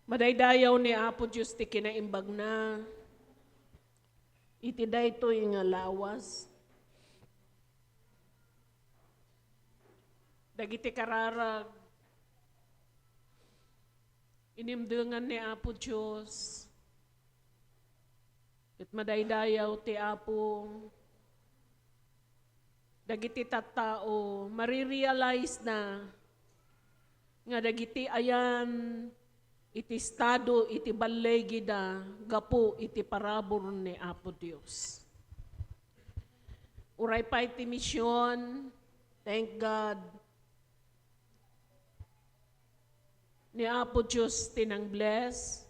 Madaydayaw ni Apo Diyos ti kinaimbag na, iti daytoy nga lawas. Dagiti kararag, inimdengan ni Apo Diyos, at madaydayaw ti Apo, dagiti tattao, marirealize na, nga dagiti ayan, iti estado, iti balegida, gapu, iti parabor ni Apo Dios. Uray pa iti misyon, thank God, ni Apo Dios tinang bless,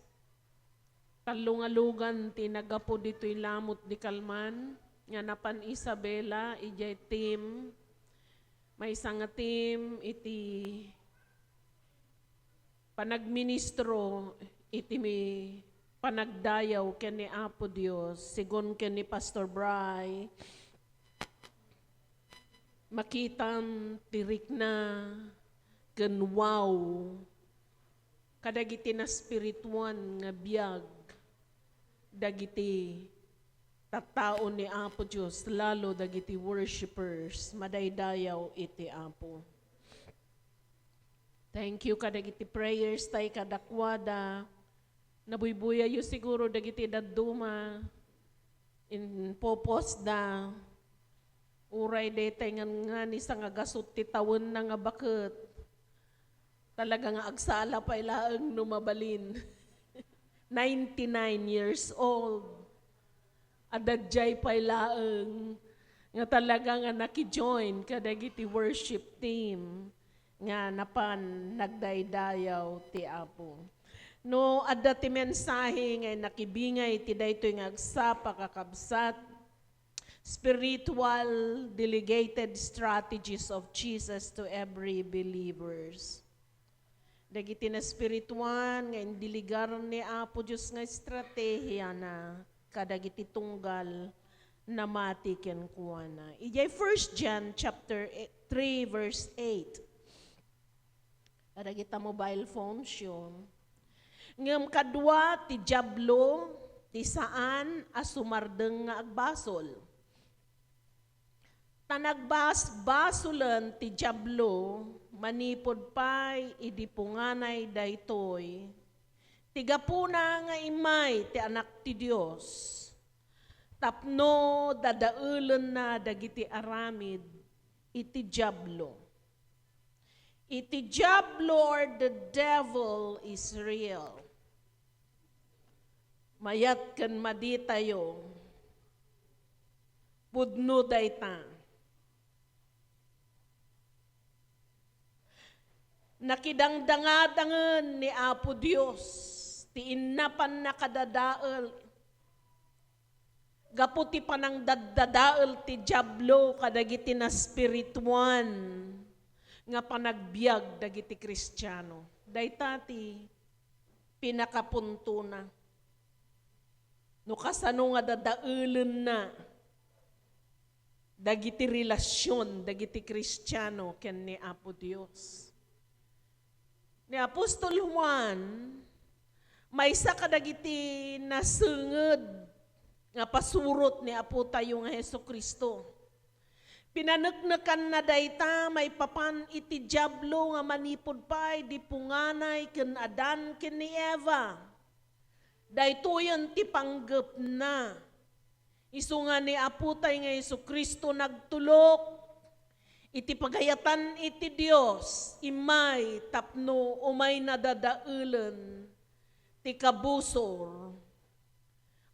kalungalugan tinagapo dito'y lamot di Kalman, nga napan Isabela, ijay team, may isang team, iti panagministro iti mi panagdayaw ken ni Apo Dios sigon ken ni Pastor Bry makitam tirik na ken wow kadagiti na spirituan nga biag dagiti tattao ni Apo Dios lalo dagiti worshipers madaydayaw iti Apo. Thank you kadagiti prayers tay kadakwada. Nabuybuya yu siguro dagiti daduma in popos da. Uray day tay nga ni sa nga gasot ti tawon na nga bakit. Talaga nga agsala pa ilaang numabalin. 99 years old. Adadjay pa ilaang nga talaga nga nakijoin kadagiti worship team. Nga napan nagdaydayaw ti Apo. No, adda ti mensahe nga nakibingay ti daytoy nga agsapa kakabsat spiritual delegated strategies of Jesus to every believers. Dagiti na spirituan nga indiligar ni Apo Dios nga estratehiya na kadagiti tunggal na mati ken kuana. Ijay 1 John chapter 3 verse 8. Ada kita mobile phones yun. Ngam kadwa ti jablo, ti saan asumardeng nga agbasol. Tanagbas-basulan ti jablo, manipod pay idipunganay daytoy. Tigapuna nga imay ti anak ti Dios. Tapno dadaulen na dagiti aramid iti jablo. Iti jablo or the devil is real. Mayat kan maditayo. Pudno dayta. Nakidangdangadangan ni Apo Dios. Ti innapan nakadadaal. Gaputi panang daddadaal ti jablo kadagiti na spirituan. Nga panagbiag dagiti Kristiyano. Daytati pinakapunto na. No kasano nga dadaulen na dagiti relasyon dagiti Kristiyano ken ni Apo Dios. Ni Apostol Juan maysa kadagiti nasenged nga pasurot ni Apo tayo nga Hesukristo. Pinanagnakan na dayta may papan iti jablo nga manipod pay di punganay ken Adan ken ni Eva. Daytoyan ti panggep na. Isu nga ni Apo tay nga Hesukristo nagtulok iti pagayatan iti Dios imay tapno umay nadadaelen ti kabusor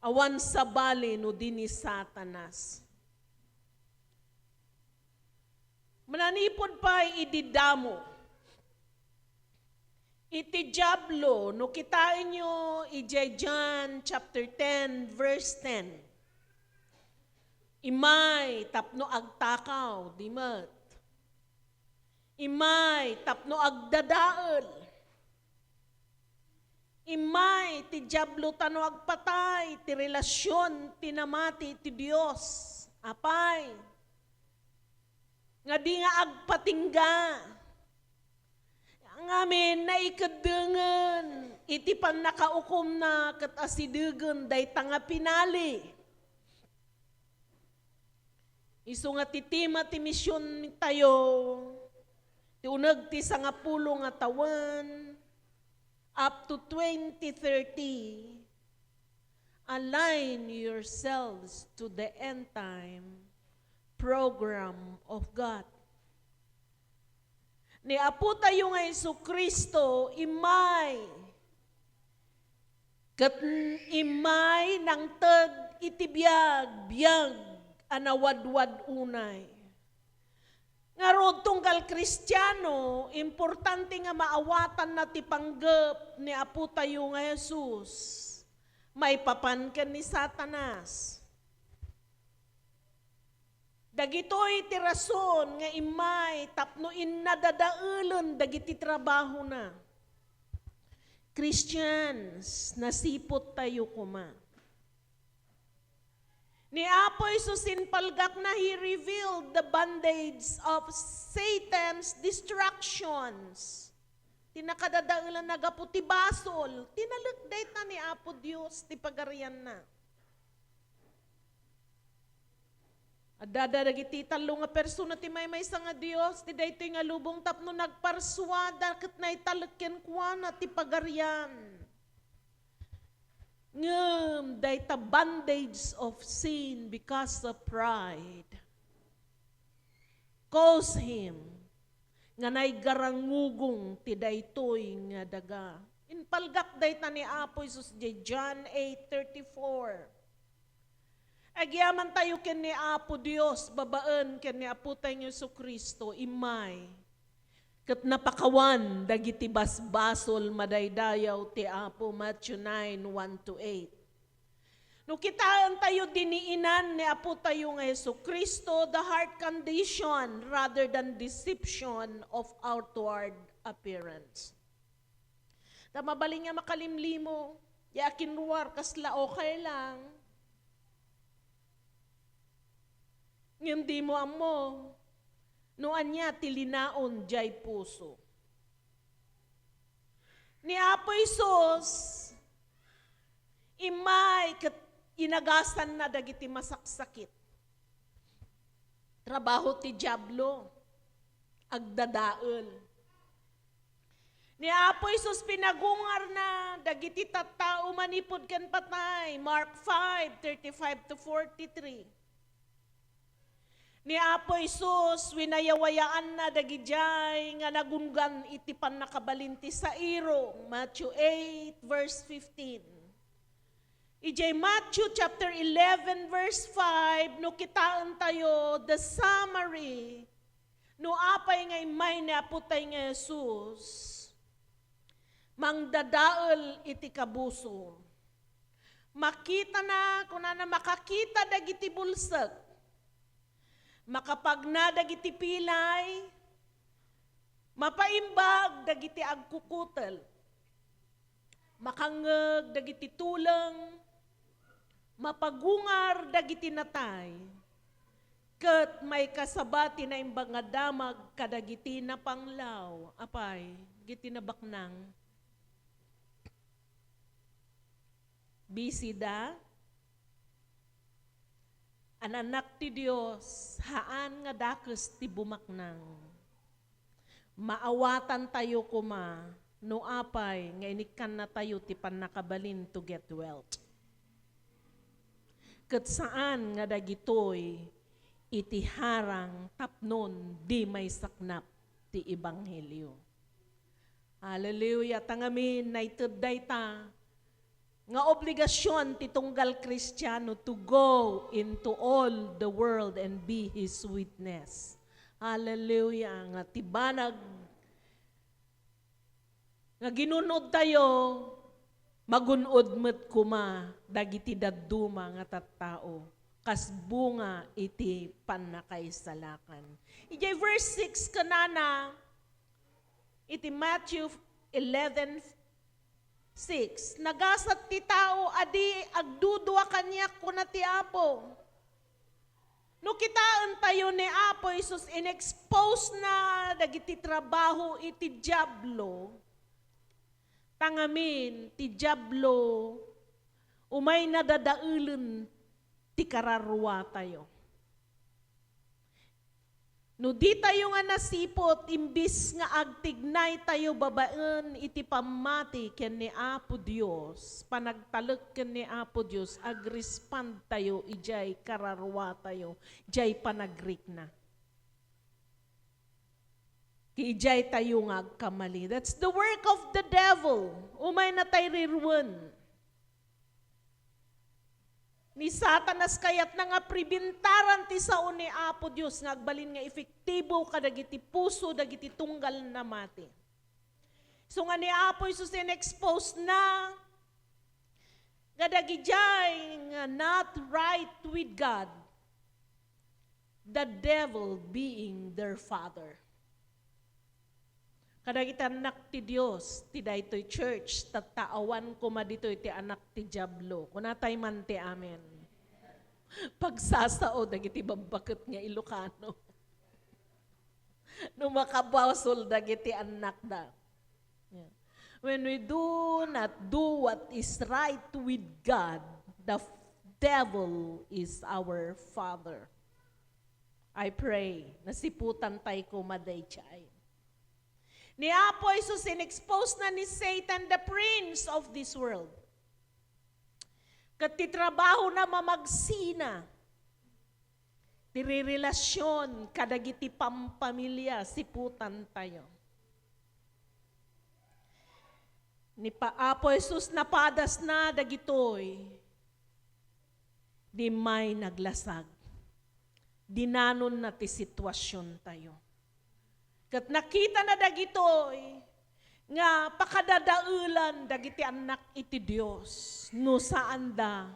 awan sabali no dini Satanas. Mananipod pa ididamo. Iti jablo, no kitain nyo ijay John chapter 10 verse 10. Imay tapno agtakaw, dimat. Imay tapno agdadael. Imay ti jablo tano agpatay, ti relasyon tinamati ti Dios. Apay. Nga di nga agpatingga. Ang amin na ikadengan iti pan nakaukom na kat asidugan day tanga pinali. Isu nga titima ti misyon tayo, ti uneg ti 10 nga tawen, up to 2030, align yourselves to the end time program of God. Ni Apo tayo nga Jesucristo, imay ng tag itibiyag, anawadwad unay. Nga rod tunggal Kristiyano, importante nga maawatan na ti panggap ni Apo tayo nga Jesus. May papankan ni Satanas. Dagitoy ti rason nga imay tapno nadadaelan dagiti trabaho na. Christians, nasipot tayo kuma. Ni Apo Jesus palgak na He revealed the bondage of Satan's distractions. Tinakadadaelan nagapu ti basol, tinalagday ta ni Apo Dios ti pagarian na. Adadagiti talo nga persona ti may sa nga Dios, ti daytoy nga lubong tapno nagparsuada ket naitaleken kuana ti pagarian. Ngem dayta bondage of sin because of pride. Cause him nga naigarangugong ti daytoy nga daga. Inpalgak dayta ni Apo Jesus John 8:34. Agyaman tayo ken ni Apo Dios, babaan ken ni Apo tayo Jesucristo, imay. Ket napakawan, dagiti basbasol madaydayaw ti Apo, Matthew 9:1-8. No kitaan tayo diniinan ni Apo tayo nga Jesucristo, the heart condition rather than deception of outward appearance. Tamabaling nga makalimlimo, yakin luar kasla okay lang. Ngayon di mo amo, noan niya tilinaon jay puso. Ni Apo Isos, imay inagasan na dagiti masaksakit. Trabaho ti Diablo, agdadael. Ni Apo Isos pinagungar na dagiti tattao manipod ken patay, Mark 5:35-43. Ni Apo Isus, winayawayaan na dagijay nga nagunggan iti pan nakabalinti sa iro. Matthew 8:15. Ijay Matthew chapter 11:5, no kitaan tayo, the summary, no apay nga imay ni Apo tayo nga Jesus, mangdadael iti kabuso. Makita na, kunana makakita dagiti bulsak, makapag dagiti pilay, mapaimbag dagiti agkukutel, makangeg dagiti tulang, mapagungar dagiti natay, ket may kasabati na imbag nga damag kadagiti na panglaw, apay, giti na baknang. Bisida, ananak ti Dios, haan nga dakes ti bumaknang. Maawatan tayo kuma, no apay, nga inikan na tayo ti panakabalin to get wealth. Ket saan nga dagitoy, iti harang tapnon di may saknap ti Ebanghelyo. Hallelujah, tangamin, naited dayta, nga obligasyon ti tunggal Kristiyano to go into all the world and be His witness. Hallelujah. Nga tibanag, nga ginunod tayo, magunod met kuma, dagiti dadduma nga tattao, kas bunga iti panakaisalakan. Ijay verse 6 kanana, iti Matthew 11:6, nagasat ti tao adi agdudua kanya kuna ti Apo. No kitaan tayo ni Apo Jesus in-expose na dagiti trabaho iti Diablo, Tangamin, ti Diablo, umay nadadaulen ti kararwa tayo. No di tayo nga nasipot, imbis nga agtignay tayo babaen iti pamati ken ni Apo Dios, panagtalek ken ni Apo Dios, agrespond tayo, ijay kararwa tayo, ijay panagrikna. Ijay tayo nga agkamali. That's the work of the devil. Umay na tayo rirwan. Ni Satanas kayat na nga pribintaran ti sao ni Apo Dios nga agbalin nga efektibo kadagiti puso dagiti tunggal na mati. So nga ni Apo Jesus in-expose na kadagijay nga not right with God, the devil being their father. Kadagiti anak ti Dios, ti daytoy church, tataawan ko ma ditoy ti anak ti Diablo. Kunatay man ti amen. Pagsasao, dagiti babaket nga Ilocano. No makabawsol, dagiti anak da. Yeah. When we do not do what is right with God, the devil is our father. I pray, nasiputan tayo ko maday chay. Ni Apo Jesus in-expose na ni Satan the prince of this world. Kat titrabaho na mamagsina. Tirirelasyon kadagiti pampamilya, siputan tayo. Ni Apo Jesus napadas na dagitoy. Di may naglasag. Dinanon na ti sitwasyon tayo. Kat nakita na dagitoy, nga pakadadaulan dagiti anak iti Dios, no saan da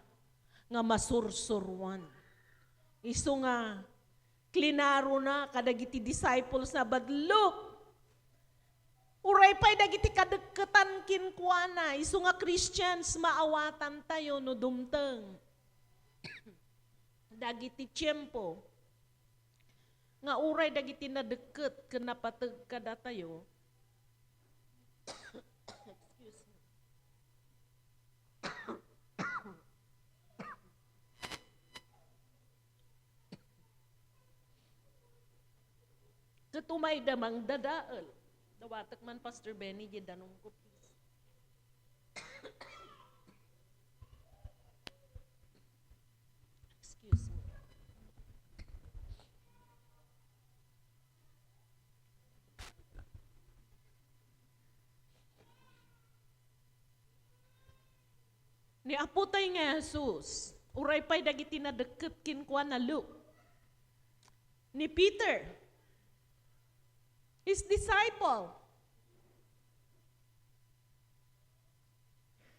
nga masursurwan. Isu nga, klinaro na kadagiti disciples na badlok. Uray pa'y dagiti kadagkatan kinkuana. Isu nga Christians, maawatan tayo no dumteng. Dagiti tiyempo. Nga uray dagiti na deket kenapateg kada tayo. Excuse me. Ketumay damang dadael. Dawatek man Pastor Benny di danong ko please. Excuse me. Ni aputay nga Jesus, uray pa'y dagiti na deket kinkuan na Luke. Ni Peter, his disciple,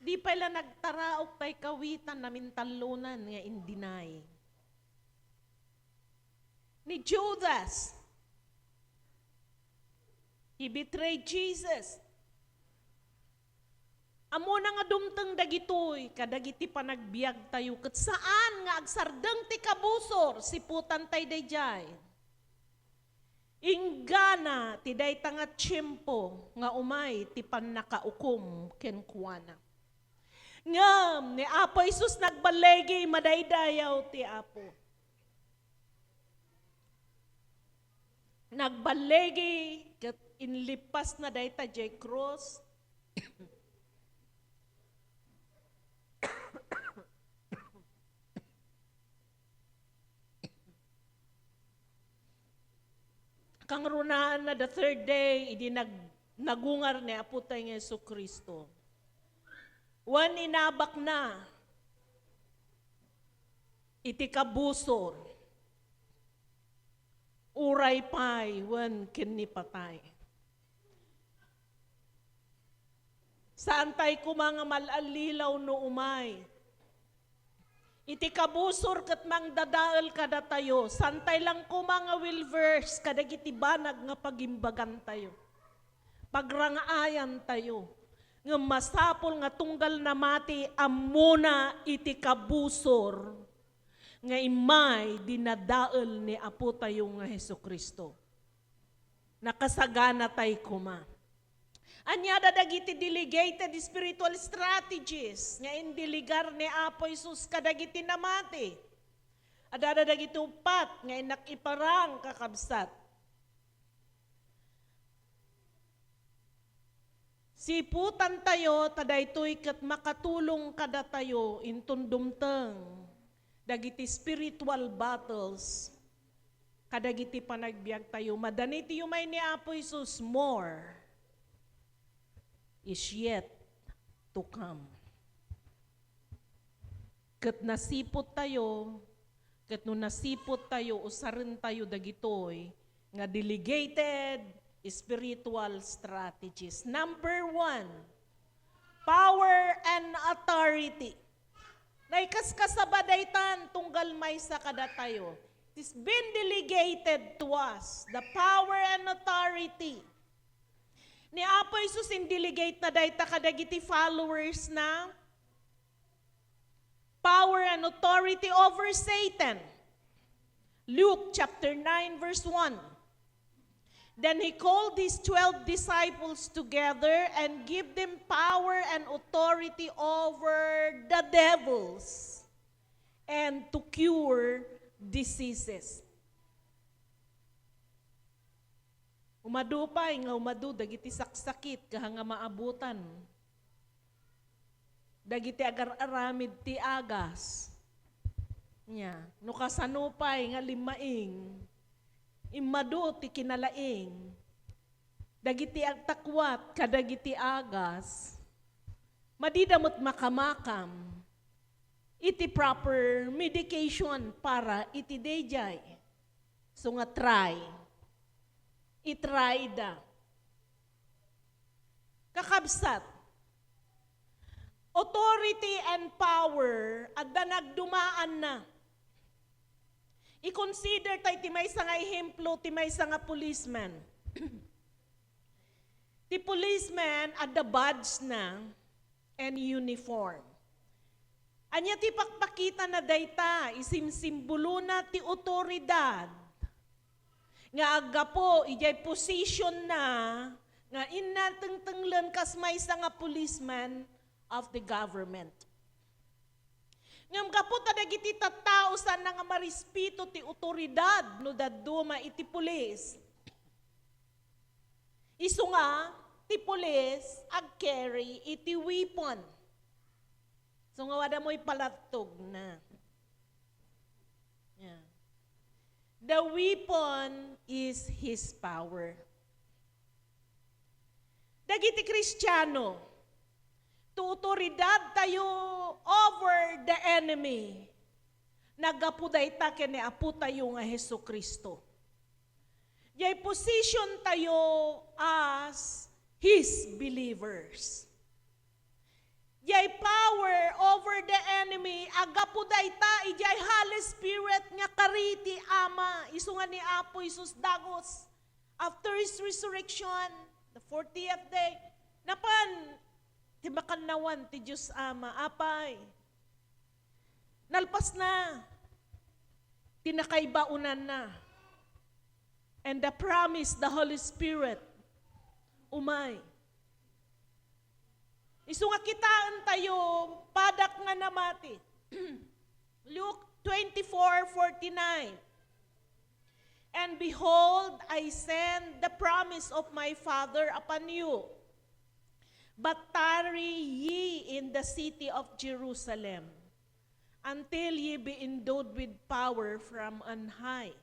di pala nagtaraok tay kawitan namin talunan nga indinay. Ni Judas, he betrayed Jesus. Amo na nga dumteng dagitoy, kadagiti panagbiag tayo, kat saan nga agsardeng ti kabusor, siputan tay dayjay. Inggana, ti day tanga tiyempo, nga umay, ti panakaukom kenkuana. Ngam, ni Apo Jesus nagbalegi, madaydayaw ti Apo. Nagbalegi, kat inlipas na day ta jay cross, kang runaan na the third day, idi nagungar ni Apo tayo ng Yesu Kristo. Wan inabak na, iti kabusor, uray pay, wan kinipatay. Saan tayo kumanga malalilaw no umay? Iti kabusor kat mang dadaal kada tayo, santay lang ko mga wilverse, kadagiti banag nga pagimbagan tayo. Pagrangaayan tayo, nga masapol nga tunggal na mati, amuna iti kabusor, nga imay dinadaal ni Apo tayo nga Hesus Kristo. Nakasagana tayo kuma. Anya dagiti delegated spiritual strategies nga indiligar ni Apo Isus kadagiti namati. Ada dagiti upat nga inakiparang kakabsat. Siputan tayo tadaytoy ket makatulong kada tayo intun dumteng dagiti spiritual battles kadagiti panagbiag tayo. Madaniti umay ni Apo Isus, more is yet to come. Ket nasipot tayo, ket no nasipot tayo, usarin tayo dagitoy nga delegated spiritual strategies. Number 1, power and authority. Naikaskasabadaytan tunggal may sa kada tayo. It has been delegated to us, the power and authority. Ni Apo Isus in-delegate na dayta kadagiti followers na power and authority over Satan. Luke chapter 9 verse 1. Then he called his 12 disciples together and gave them power and authority over the devils and to cure diseases. Umadupay nga umadu dagiti saksakit kahanga maabutan. Dagiti agar-aramid ti agas. Nya, no kasanupay nga limaing imadu ti kinalaing. Dagiti agtakwat kadagiti agas. Madidamot makamakam. Iti proper medication para iti dayjay. So nga try. Itry da. Kakabsat. Authority and power adda nagdumaan na. I-consider tayo ti may nga ehemplo, ti may nga policeman. Ti policeman adda badge na and uniform. Anya ti pakpakita na dayta, isimsimbolo na ti otoridad. Nga agapo, ijay position na, nga inatengtenglen kas may nga policeman of the government. Ngam gapo dagiti tattao sa nga marispito ti otoridad no daduma iti pulis. Isu nga, ti pulis ag-carry iti weapon. So nga wada mo'y palatog na. Yeah. The weapon is his power. Dagiti Kristiyano, tutoridad tayo over the enemy. Nagapuday ta kene apo tayo nga Hesu Kristo. Yay position tayo as His believers. Yay power over the enemy, agapuday ta, ijay Holy Spirit nga kariti Ama, isu nga ni Apo Isus dagos, after His resurrection, the 40th day, napan, ti makanawan ti Diyos Ama, apay, nalpas na, tinakaibaunan na, and the promise, the Holy Spirit, umay. Isu nga kitaan tayo, padak nga namati. Luke 24:49. And behold, I send the promise of my Father upon you. But tarry ye in the city of Jerusalem, until ye be endowed with power from on high.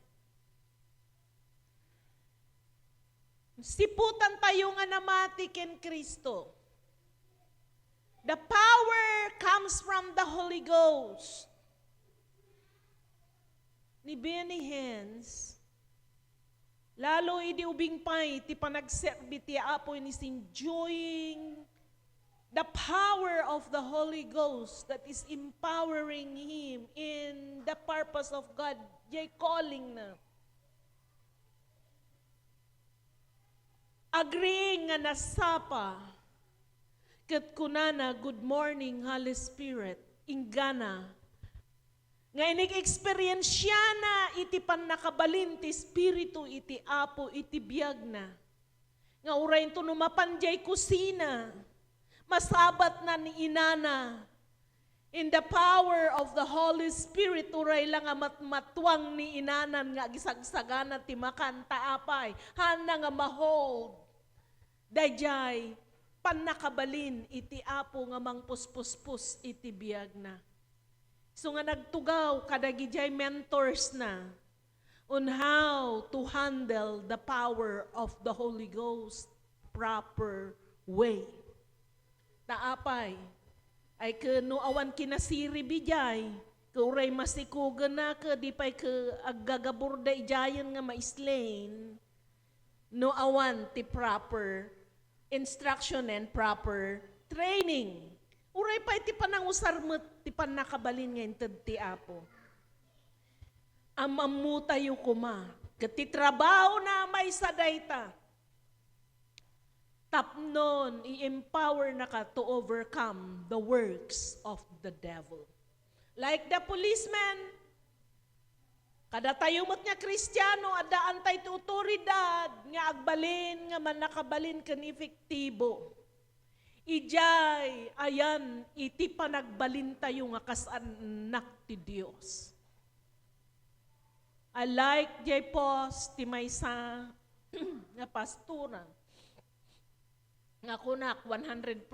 Siputan tayo nga namati ken Kristo. The power comes from the Holy Ghost. Ni Benny Hinn, lalo idi ubing pay, ti panagserbi ti Apo ni enjoying the power of the Holy Ghost that is empowering him in the purpose of God. Jay calling na. Agreeing nga nasapa, ket kunana, good morning, Holy Spirit, ingana. Nga inig-experience siya na iti pan nakabalin ti Espiritu iti Apo iti biyag na. Nga uray to numapanjay kusina, masabat na ni inana. In the power of the Holy Spirit, uray lang nga matwang ni inanan nga gisagsagana ti makan taapay. Hana nga mahold. Dayjay, panakabalin iti apo nga mangpuspus-pus iti biyag na. So nga nagtugaw, kadagijay mentors na on how to handle the power of the Holy Ghost proper way. Taapay, ay no awan kinasiri bijay, kauray masikugan na ka, di pa'y ka aggagaburda ijayan nga maislain, no awan ti proper instruction and proper training. Uray pa iti panangusarmet, ti panakabalin nga inted ti apo. Amamu tayo kuma, kati trabaho na may sadayta, tapnon, i-empower na ka to overcome the works of the devil. Like the policeman, kada tayo mo't nga Kristiyano, adaan tayo ti otoridad, nga agbalin, nga manakabalin kan efektibo. Ijay, ayan, iti panagbalin tayo nga kasanak ti Diyos. I like jay pos, ti maysa, nga pastura, nga kunak 100%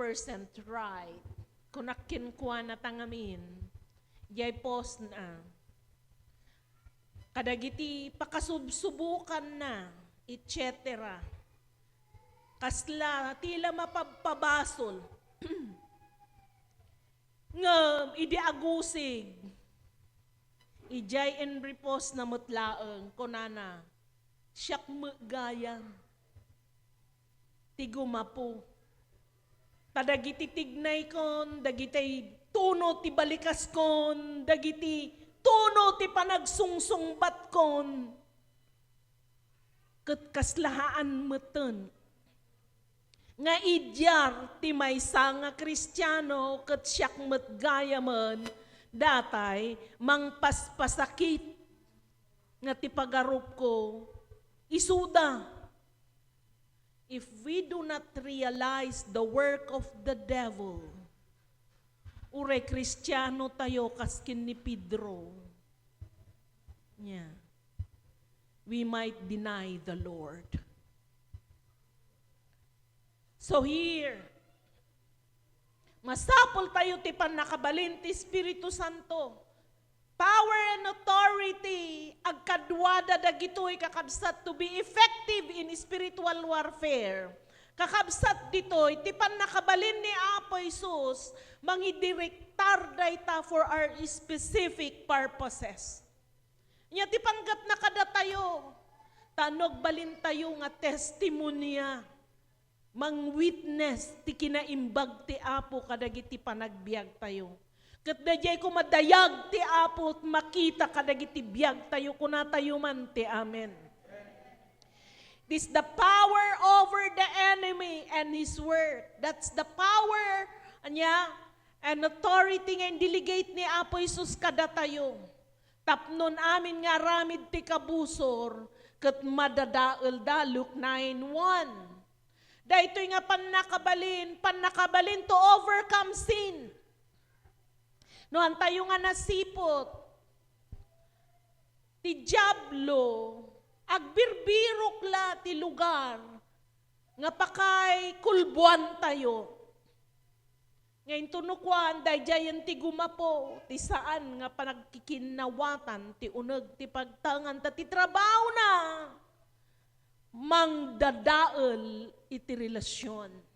right. Kunak kinkwa na tangamin. Jay post na. Kadagiti pakasubsubukan na, etc. Kasla, tila mapabasol. Ngam, idi agusig. Ijay en repos na mutlaeng, kunana, siyak magayang. Tigumapo. Tadagiti tignay kon, dagiti tuno ti balikas kon, dagiti tuno ti panagsungsungbat kon. Ket kaslahaan meten. Nga idyar ti maysa nga Kristiyano ket siyak met gayamen datay mangpaspasakit nga ti pagarup ko isuda. If we do not realize the work of the devil, uray Kristiyano tayo kaskin ni Pedro, yeah, we might deny the Lord. So here, masapol tayo ti panakabalin ti Espiritu Santo. Power and authority, agkadwada dagitoy kakabsat to be effective in spiritual warfare. Kakabsat ditoy, ti panakabalin ni Apo Isus, mangidirektar dayta for our specific purposes. Nya ti panggap na kada tayo, tanog balin tayo nga testimonya, mang-witness ti kinaimbag ti Apo kadagiti panagbiag tayo. Ket dayjay ko madayag ti Apo makita kadagiti biag tayo kuna tayo man ti amen. This the power over the enemy and his work. That's the power anya and authority nga delegate ni Apo Isus kada tayo. Tapnon amin nga ramid ti kabusor ket madadael da Luke 9:1. Daytoy nga panakabalin to overcome sin. No, antayo nga nasipot, ti Diablo, agbirbirok la ti lugar, nga pakay kulbuan tayo. Ngayon tunukwan, dayjayan ti gumapo, ti saan nga panagkikinawatan, ti uneg, ti pagtangan, ti trabaho na, mangdadael iti relasyon.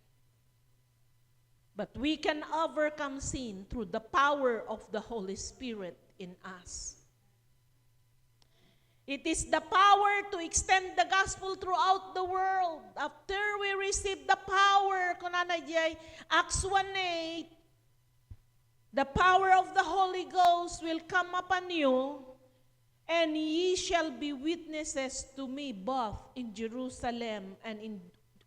But we can overcome sin through the power of the Holy Spirit in us. It is the power to extend the gospel throughout the world. After we receive the power, kunanay Acts 1:8, the power of the Holy Ghost will come upon you, and ye shall be witnesses to me both in Jerusalem and in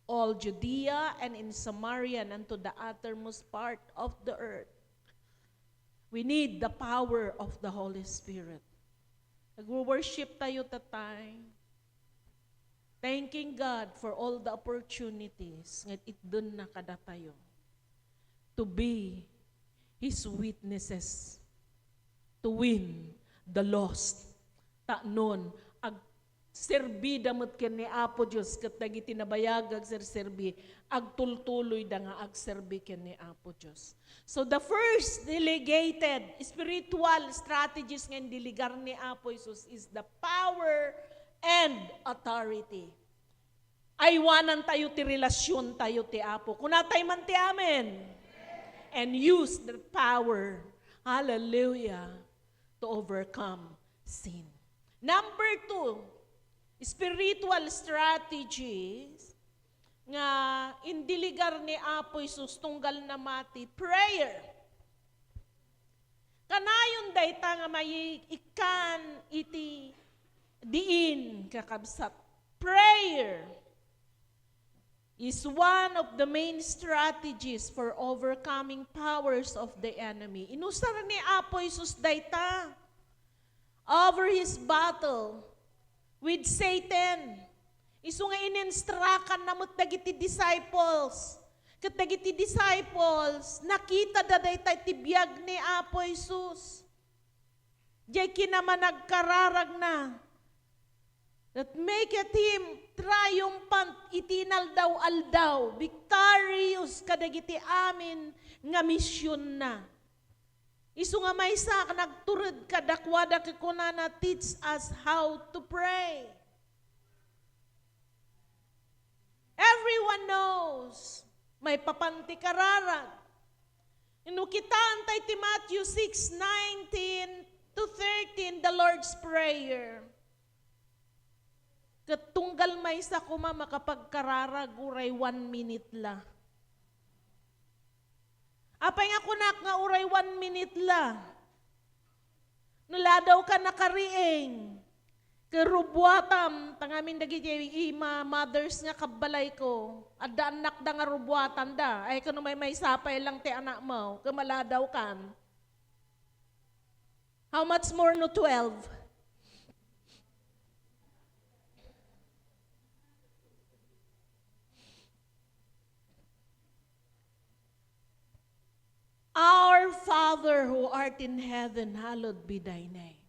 all Judea and in Samaria and unto the uttermost part of the earth. We need the power of the Holy Spirit. Nag-worship tayo tatay. Thanking God for all the opportunities nga itdun na kada tayo to be His witnesses, to win the lost. Tanon, ag serbi damot ken ni Apo Dios ket dagiti nabayag ag serbi, ag tultuloy da nga ag serbi ken ni Apo Dios. So the first delegated spiritual strategies nga diligar ni Apo Jesus is the power and authority. Aywanan tayo ti relasyon tayo ti Apo. Kunatay man ti amen. And use the power, hallelujah, to overcome sin. Number 2, spiritual strategies nga indiligar ni Apo Jesus tunggal na mati, prayer. Kanayon dayta nga may ikan iti diin kakabsat. Prayer is one of the main strategies for overcoming powers of the enemy. Inusar ni Apo Jesus dayta over his battle with Satan. Isu nga ininstrakan namot dagiti disciples. Ket dagiti disciples nakita da dayta ti biag ni Apo Jesus. Jay kinaman nagkararag na. That maketh him triumphant, itinal daw aldaw, victorious kadagiti amin nga misyon na. Isu nga may sa nagturod kadakwada kikunana teach us how to pray. Everyone knows may papanti kararag. Inukitaan tayo ti Matthew 6:19 to 13, the Lord's Prayer. Katunggal may sa kuma makapagkararag uray 1 minute la. Apay nga kunak nga uray 1 minute la. Nula daw ka nakariing. Kerubuatam, tangamin dagiti ima mothers nga kabalay ko. Adda anak da nga rubuatan da. Ay kano may sapay lang ti anak mo. Kamaladaw kan. How much more no 12? Our Father who art in heaven, hallowed be thy name.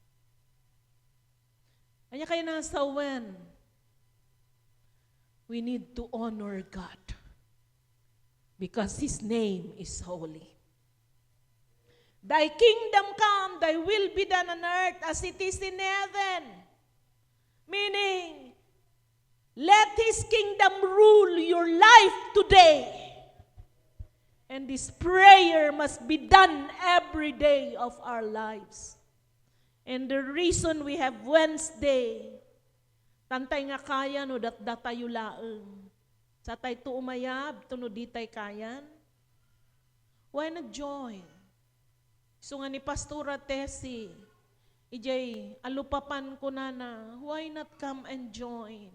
Kanya kayo nasa when we need to honor God because His name is holy. Thy kingdom come, thy will be done on earth as it is in heaven. Meaning, let His kingdom rule your life today. And this prayer must be done every day of our lives. And the reason we have Wednesday, tantay nga kaya no datatayo laeng. Sa tay to umayab, tuno di tay kayan. Why not join? So nga ni Pastora Tessie, ijay alupapan ko na, why not come and join?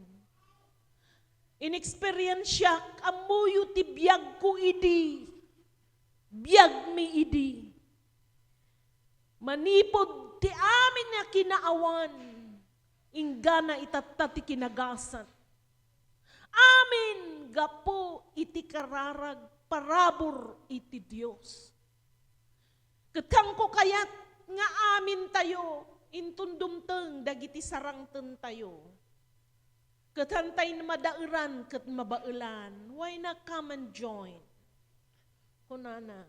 In-experience siya, amuyo ti biyag ko idi. Biyag mi idi. Manipod ti amin nga kinaawan, ingana itatati kinagasan. Amin gapo iti kararag parabor iti Diyos. Ketang ko kayat nga amin tayo, intundumteng dagiti sarangten tayo. Ketantay na madairan ket mabailan, why not come and join? Kunana,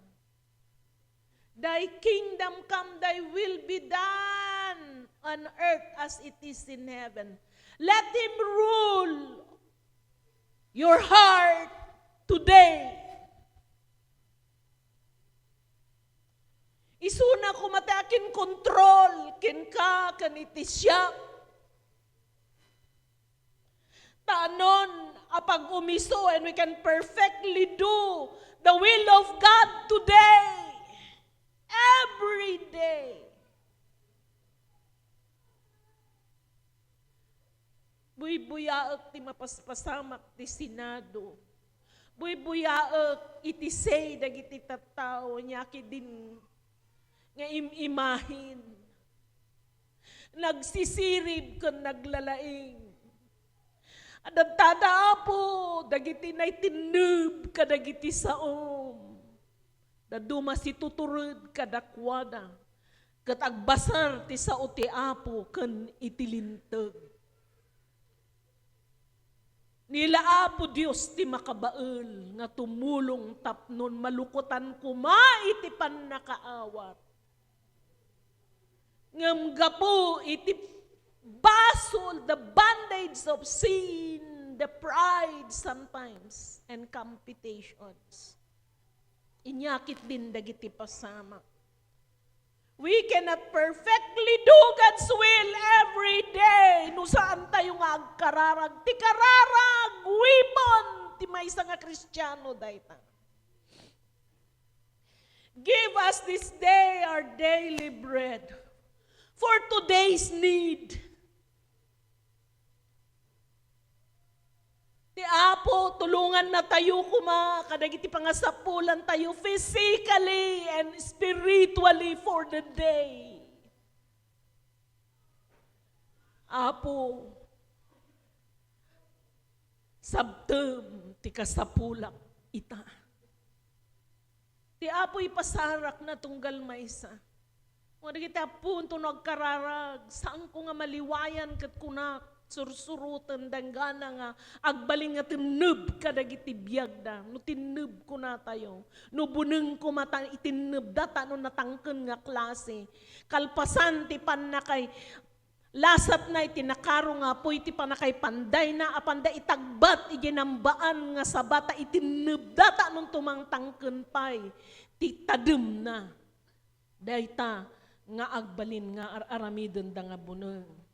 thy kingdom come, thy will be done on earth as it is in heaven. Let Him rule your heart today. Isuna ko matakin kontrol, kin ka, kaniti siya. Tanon, apag umiso, and we can perfectly do the will of God today, every day. Buy-buyaak ti mapaspasamak ti Senado. Buy-buyaak iti say dagiti tattao nyaki din nga imahin. Nagsisirib ken naglalaing. Adagtada apo, dagiti na itinub kadagiti saom. Daduma si tuturud kadakwada. Kat agbasar ti sao ti apo ken itilinteg. Nila apo Dios ti makabael nga tumulong tapnon malukotan kuma iti pannakaawat. Ngem gapo iti basol, the bondage of sin, the pride sometimes, and competitions. Inyakit din dagiti pasama. We cannot perfectly do God's will every day. No saan tayo nga agkararag. Ti kararag, weapon, ti maysa nga Kristiyano dayta. Give us this day our daily bread for today's need. Ti Apo, tulungan na tayo kuma, kadagiti pangasapulan tayo physically and spiritually for the day. Apo, sabtem ti kasapulak ita. Ti Apo ipasarak na tunggal maysa. Wala kita punto nagkararag, saan ko nga maliwayan kat kunak, sursurutan danggana nga agbaling nga tinub kadagiti biyag da no tinub ko na tayo no buneng ko mata itinub data no natangken nga klase kalpasan ti pannakay lasat na itinakaro nga po iti panakay panday na apanda itagbat iginambaan nga sabata itinub data no tumang tangken pay ti tadem na dayta nga agbalin nga aramidon da nga buneng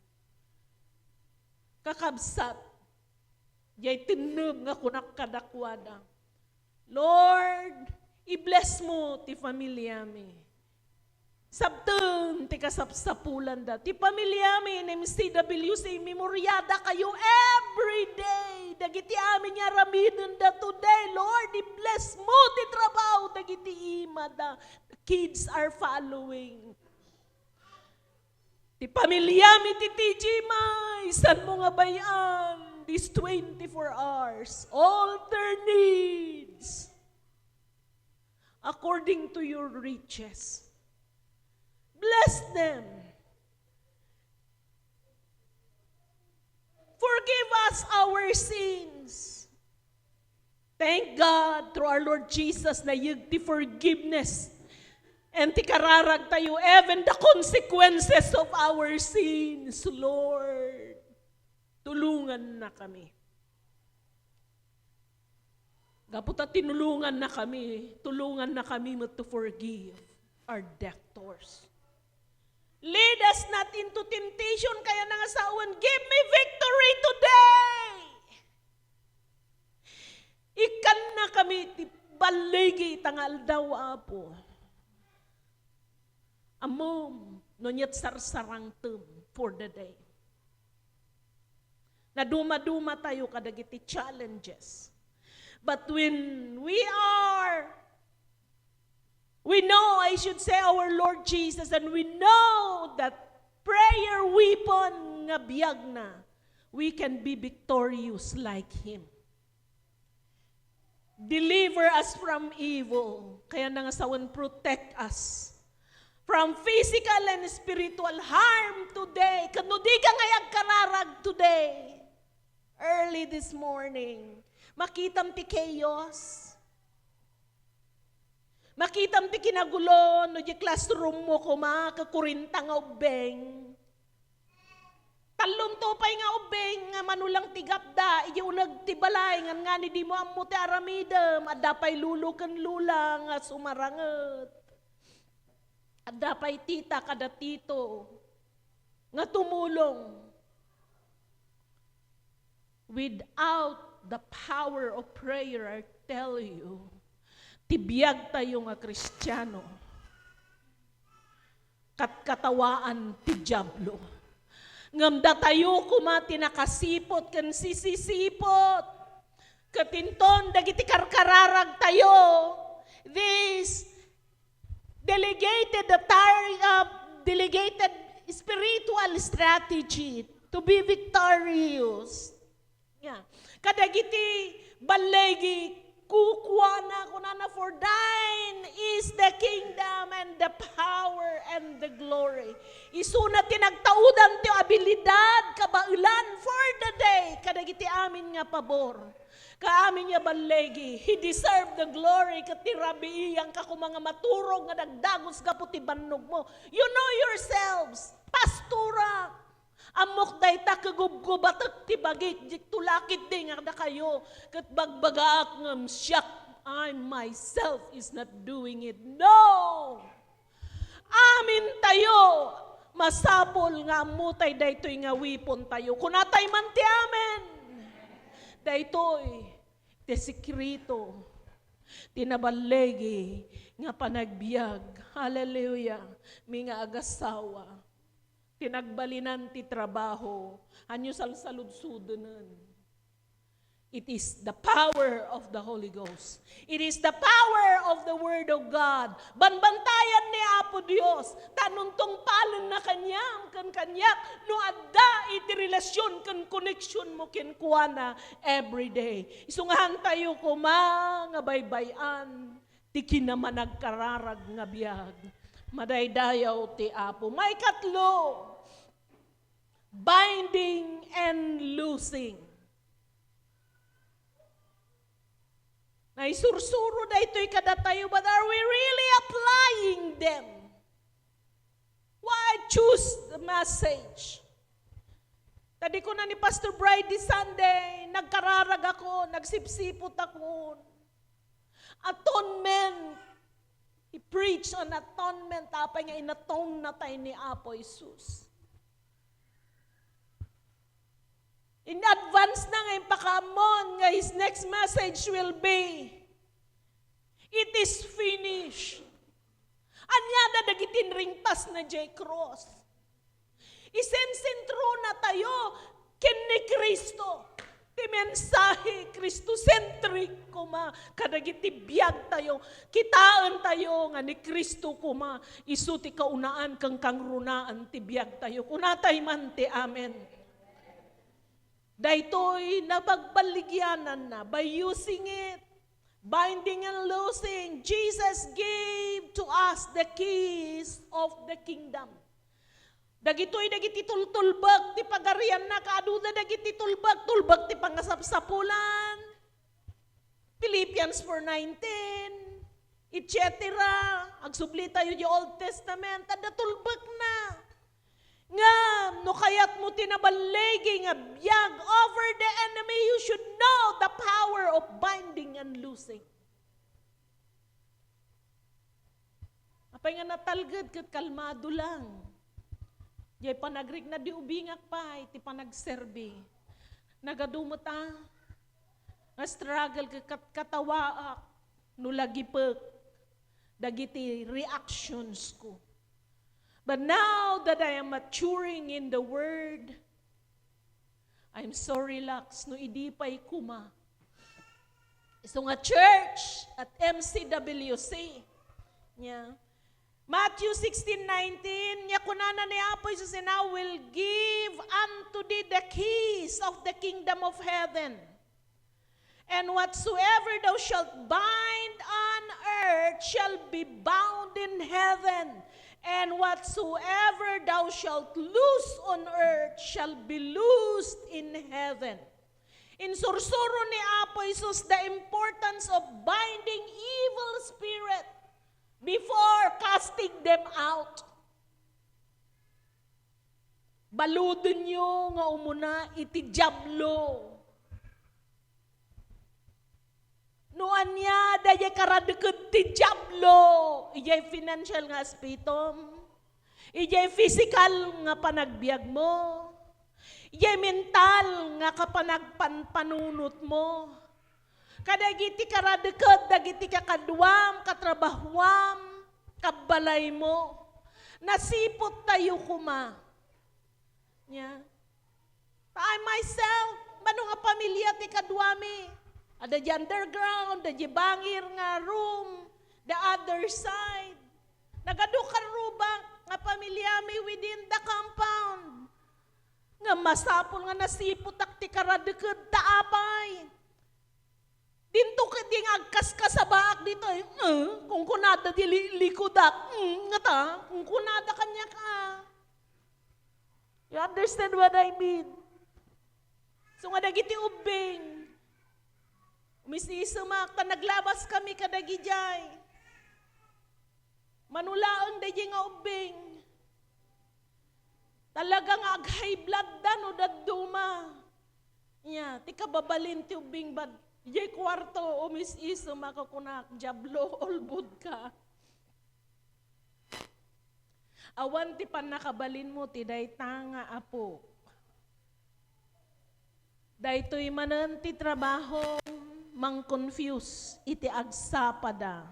kakabsat, jay tinub nga kunak kadakwada. Lord, i-bless mo ti pamilya mi. Sabten, ti kasapsapulan da. Ti pamilya mi, in MCWC, memoryada kayo every day. Dagiti amin niya ramidon da today. Lord, i-bless mo ti trabaho. Dagiti ima da. The kids are following. Ti pamilya mi ti TG May, san mo nga bayan, these 24 hours, all their needs, according to your riches. Bless them. Forgive us our sins. Thank God through our Lord Jesus na yung ti forgiveness and ti kararag tayo, even the consequences of our sins, Lord. Tulungan na kami. Gaputa tinulungan na kami, tulungan na kami to forgive our debtors. Lead us not into temptation, kaya na nga sawan, give me victory today. Ikan na kami, ti baligi tangal daw, Apo. Amom, nonyat sarsarang tem for the day. Na duma-duma tayo kadagiti challenges. But when we know, I should say, our Lord Jesus, and we know that prayer weapon nga biyag na, we can be victorious like Him. Deliver us from evil. Kaya na nga sawan, protect us from physical and spiritual harm today. Kano di ka ngayag kararag today. Early this morning. Makitam ti chaos. Makitam ti kinagulo no di classroom mo kuma kakurinta nga ubeng. Talom to pay nga ubeng nga manulang tigapda iji unag ti balay nga ni di mo ammo ti aramidem adda pay luluken lula nga sumaranget. Adda pay tita kada tito nga tumulong. Without the power of prayer, I tell you, tibiyag tayo nga Kristiyano. Katkatawaan ti Diablo. Ngamda tayo kumati nakasipot kan sisisipot. Katinton dagiti karkararag tayo. This delegated spiritual strategy to be victorious. Yeah. Kadagiti balegi kukuana kunana, for thine is the kingdom and the power and the glory. Isuna tinagtaudan ti abilidad kabailan for the day kadagiti amin nga pabor. Kaamin nga balegi, he deserved the glory kati rabi iyang ka mga maturog nga nagdagos ka puti bannog mo. You know yourselves, pastura. Amok day ta kagubgub at tibagit, tulakit din nga kayo, kat bagbagaak ngam siyak, I myself is not doing it. No! Amin tayo, masapol nga mutay daytoy nga wipon tayo. Kunatay man ti amin, daytoy, ti sikrito, tinabalegi, nga panagbiag, hallelujah, mi nga agasawa, tinagbalinan ti trabaho, anyo salsaludsudanan. It is the power of the Holy Ghost. It is the power of the Word of God. Banbantayan ni Apo Dios, tanuntong palan na kanyam, kan kanyak, no adda iti relasyon, kan connection mo kinkuana every day. Isungahan tayo nga baybayan, ti kinamanag kararag nga biyag. Madaydayaw ti Apo. May katlo, binding and loosing. Naisursuro na ito'y kadatayo, but are we really applying them? Why choose the message? Tadi ko na ni Pastor Brady Sunday, nagkararag ako, nagsipsipot ako. Atonement. He preached on atonement, tapay nga inatone na tayo ni Apo Jesus. In advance na ngayon pakamon, nga his next message will be, it is finished. Anya na dagitin ringpas na J. Cross. Isensentro na tayo kin ni Kristo. Ti mensahe Kristo-centric kuma, kadagiti biyag tayo, kitaan tayo nga ni Kristo kuma, isu ti kaunaan kang kangrunaan ti biyag tayo. Kunatay man ti amen. Daytoy napagbaligyanan na by using it, binding and loosing. Jesus gave to us the keys of the kingdom. Dagitoy dagiti tultulbag ti pagarian na kaaduda dagiti tulbag ti pangasapsapulan. Philippians 4:19, etc. Agsubli tayo di Old Testament, ada tulbag na. Nga, no kayat mo tinabalegi nga biyag over the enemy, you should know the power of binding and loosing. Apay nga natalgad kat kalmado lang. Jay panagrik na di ubingak pa, iti panagserbi. Nagadumot nga struggle katawaak, nulagipek, dagiti reactions ko. But now that I am maturing in the Word, I'm so relaxed, no idipay kuma. So nga church at MCWC, yeah. Matthew 16:19, niya kunana ni Apo Jesus, and I will give unto thee the keys of the kingdom of heaven. And whatsoever thou shalt bind on earth shall be bound in heaven. And whatsoever thou shalt loose on earth shall be loosed in heaven. In sursuro ni Apo Jesus, the importance of binding evil spirit before casting them out. Baludon nyo nga umuna iti diablo. Noan niya, daya karadeked ti diablo. Ijay financial nga aspitom. Ijay physical nga panagbiag mo. Ijay mental nga kapanagpanpanunot mo. Kadagiti karadeked, dagiti kakadwam, katrabahuam, kabalay mo. Nasipot tayo kuma. Yeah. I myself, mano nga pamilya ti kadwami. Ada di underground, ada di bangir nga room, the other side. Nagadukan rubang nga pamilyami within the compound. Nga masapol nga nasipot ak ti karadeked taapay. Dinto ka di agkas ka sa baak dito eh. Kung kunada di likodak. Nga ta, kung kunada kanya ka. You understand what I mean? So nga dagiti ubing. Umisiisumak, ta naglabas kami kadagijay. Manulaang dahi nga ubing. Talagang ag-high blood dan o daduma. Nya, ti kababalin ti ubing bad. Jay kwarto umisiisumak kunak, jablo olbud ka. Awan ti panakabalin mo ti dayta nga apo. Daytoy manen ti trabaho mang-confuse iti agsapada.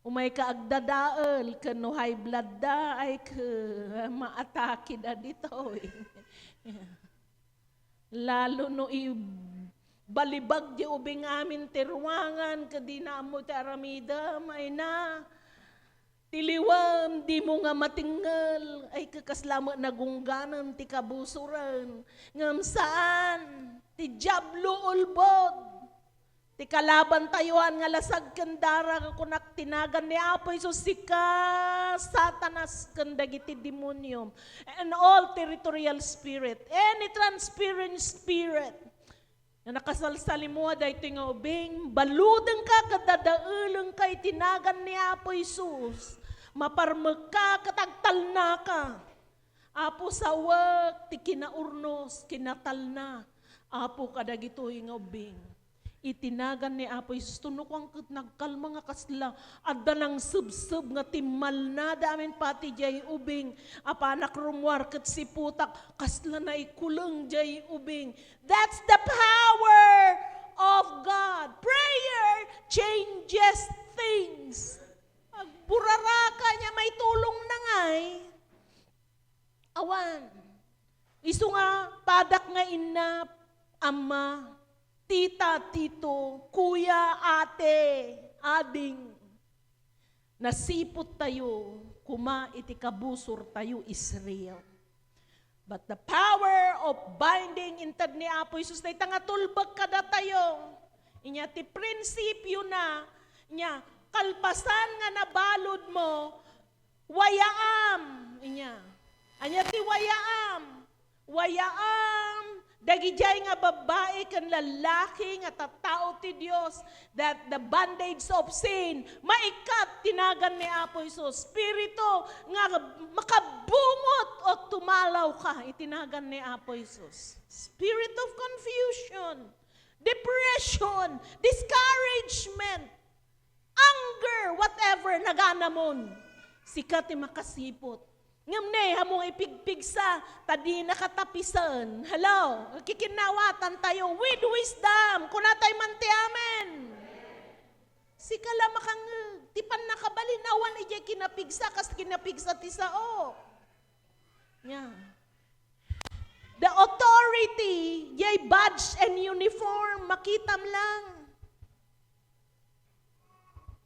Umay ka agdadael kano high blood da ay maatake da dito. Lalo no balibag di ubing amin tiruangan kadi na mo ti aramida may na tiliwam di mo nga matinggal ay kakaslama nagungganan ti kabusuran ngam saan ti jablo ulbod ti kalaban tayuan nga lasag kendara kunak tinagan ni Apo Isus sika Satanas kendagiti demonium and all territorial spirit any transparent spirit na nakasalsali mo dahito nga ubing, baludang ka kadadaulong kay tinagan ni Apo Isus, maparmag ka katagtal na ka. Apo sawag, ti kinaurnos, kinatal na. Apo kadagito nga ubing. Itinagan ni Apo Isus, tunok ang nagkalma nga kasla, adda ng subsub nga timal na damin pati jay ubing, apanak rumwar kat siputak, kasla na ikulong jay ubing. That's the power of God. Prayer changes things. Agburaraka niya may tulong na ngay. Awan. Isu nga, padak nga ina, ama, tita, tito, kuya, ate, ading, nasipot tayo, kuma iti kabusor tayo Israel. But the power of binding intad ni Apo Isus na itang atulbag kada tayo. Inya ti prinsipyo na, inya kalpasan nga nabalod mo, wayaam. Inya, anya ti wayaam, dagijay nga babae kan lalaki nga tattao ti Dios that the bondage of sin maikat tinagan ni Apo Isus. Spirito nga makabungot o tumalaw ka itinagan ni Apo Isus. Spirit of confusion, depression, discouragement, anger, whatever naganamon. Sikat ti makasipot. Ngamne, hamong ipigpigsa, tadi nakatapisan. Hello, kikinawatan tayo with wisdom, kunatay manti amen. Sikala makang, tipan nakabalinawan, ijay kinapigsa, kas kinapigsa ti sao. Yeah. The authority, jay badge and uniform, makitam lang.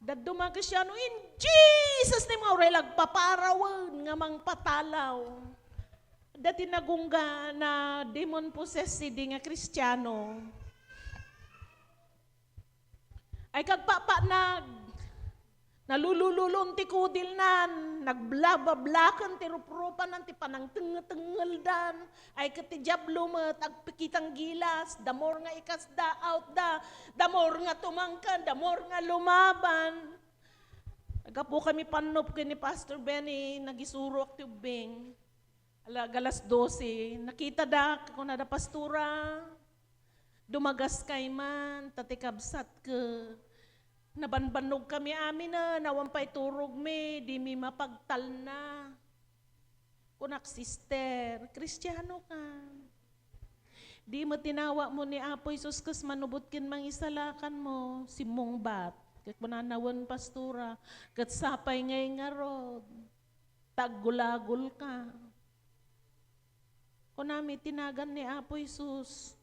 Daduma ka siya, no, in Jesus ni mo, relag paparawan, nga mang patalaw. Dati nagungga na demon possessed di nga Kristiyano. Ay kagpapa nalulululong ti kudil nan, nagblabablakan ti ruprupan nan, ti panang tengal dan, ay kati jablo met, agpikitang gilas, damor nga ikas da, out da, damor nga tumangkan, damor nga lumaban. Nagapo kami panop ni Pastor Benny, nagisurok ti ubing, galas 12, nakita da, kung nada pastura, dumagas kay man, tatikabsat ka, nabanbanog kami amin na, nawampay turog mi, di mi mapagtal na. Kunak sister, Kristiyano ka. Di mo tinawa mo ni Apo Isus kas manubutkin mang isalakan mo, si Mongbat, kat mananawan pastura, kat sapay ngay nga rod, taggulagul ka. Kunami tinagan ni Apo Isus,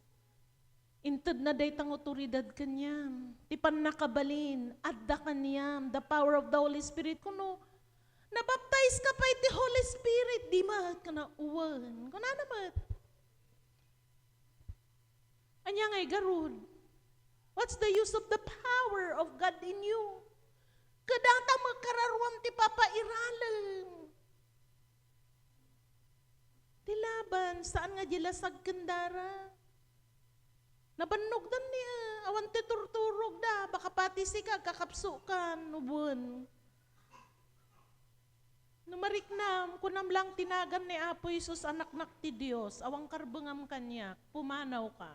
inted na daytang otoridad kanyam. Ti pan nakabalin, adda kanyam, the power of the Holy Spirit. Kuno, Nabaptize ka pa iti Holy Spirit, di mahat ka na uwan. Kuna naman. Anya ngay garud. What's the use of the power of God in you? Kadata magkararwam ti papairalan. Ti laban, saan nga jilasag kendara? Nabannog dan niya, awan ti turturog da, baka pati sika, kakapsukan, nubun. Numariknam, kunam lang tinagan ni Apo Isus anak-nak ti Diyos, awang karbengam kanya, pumanaw ka.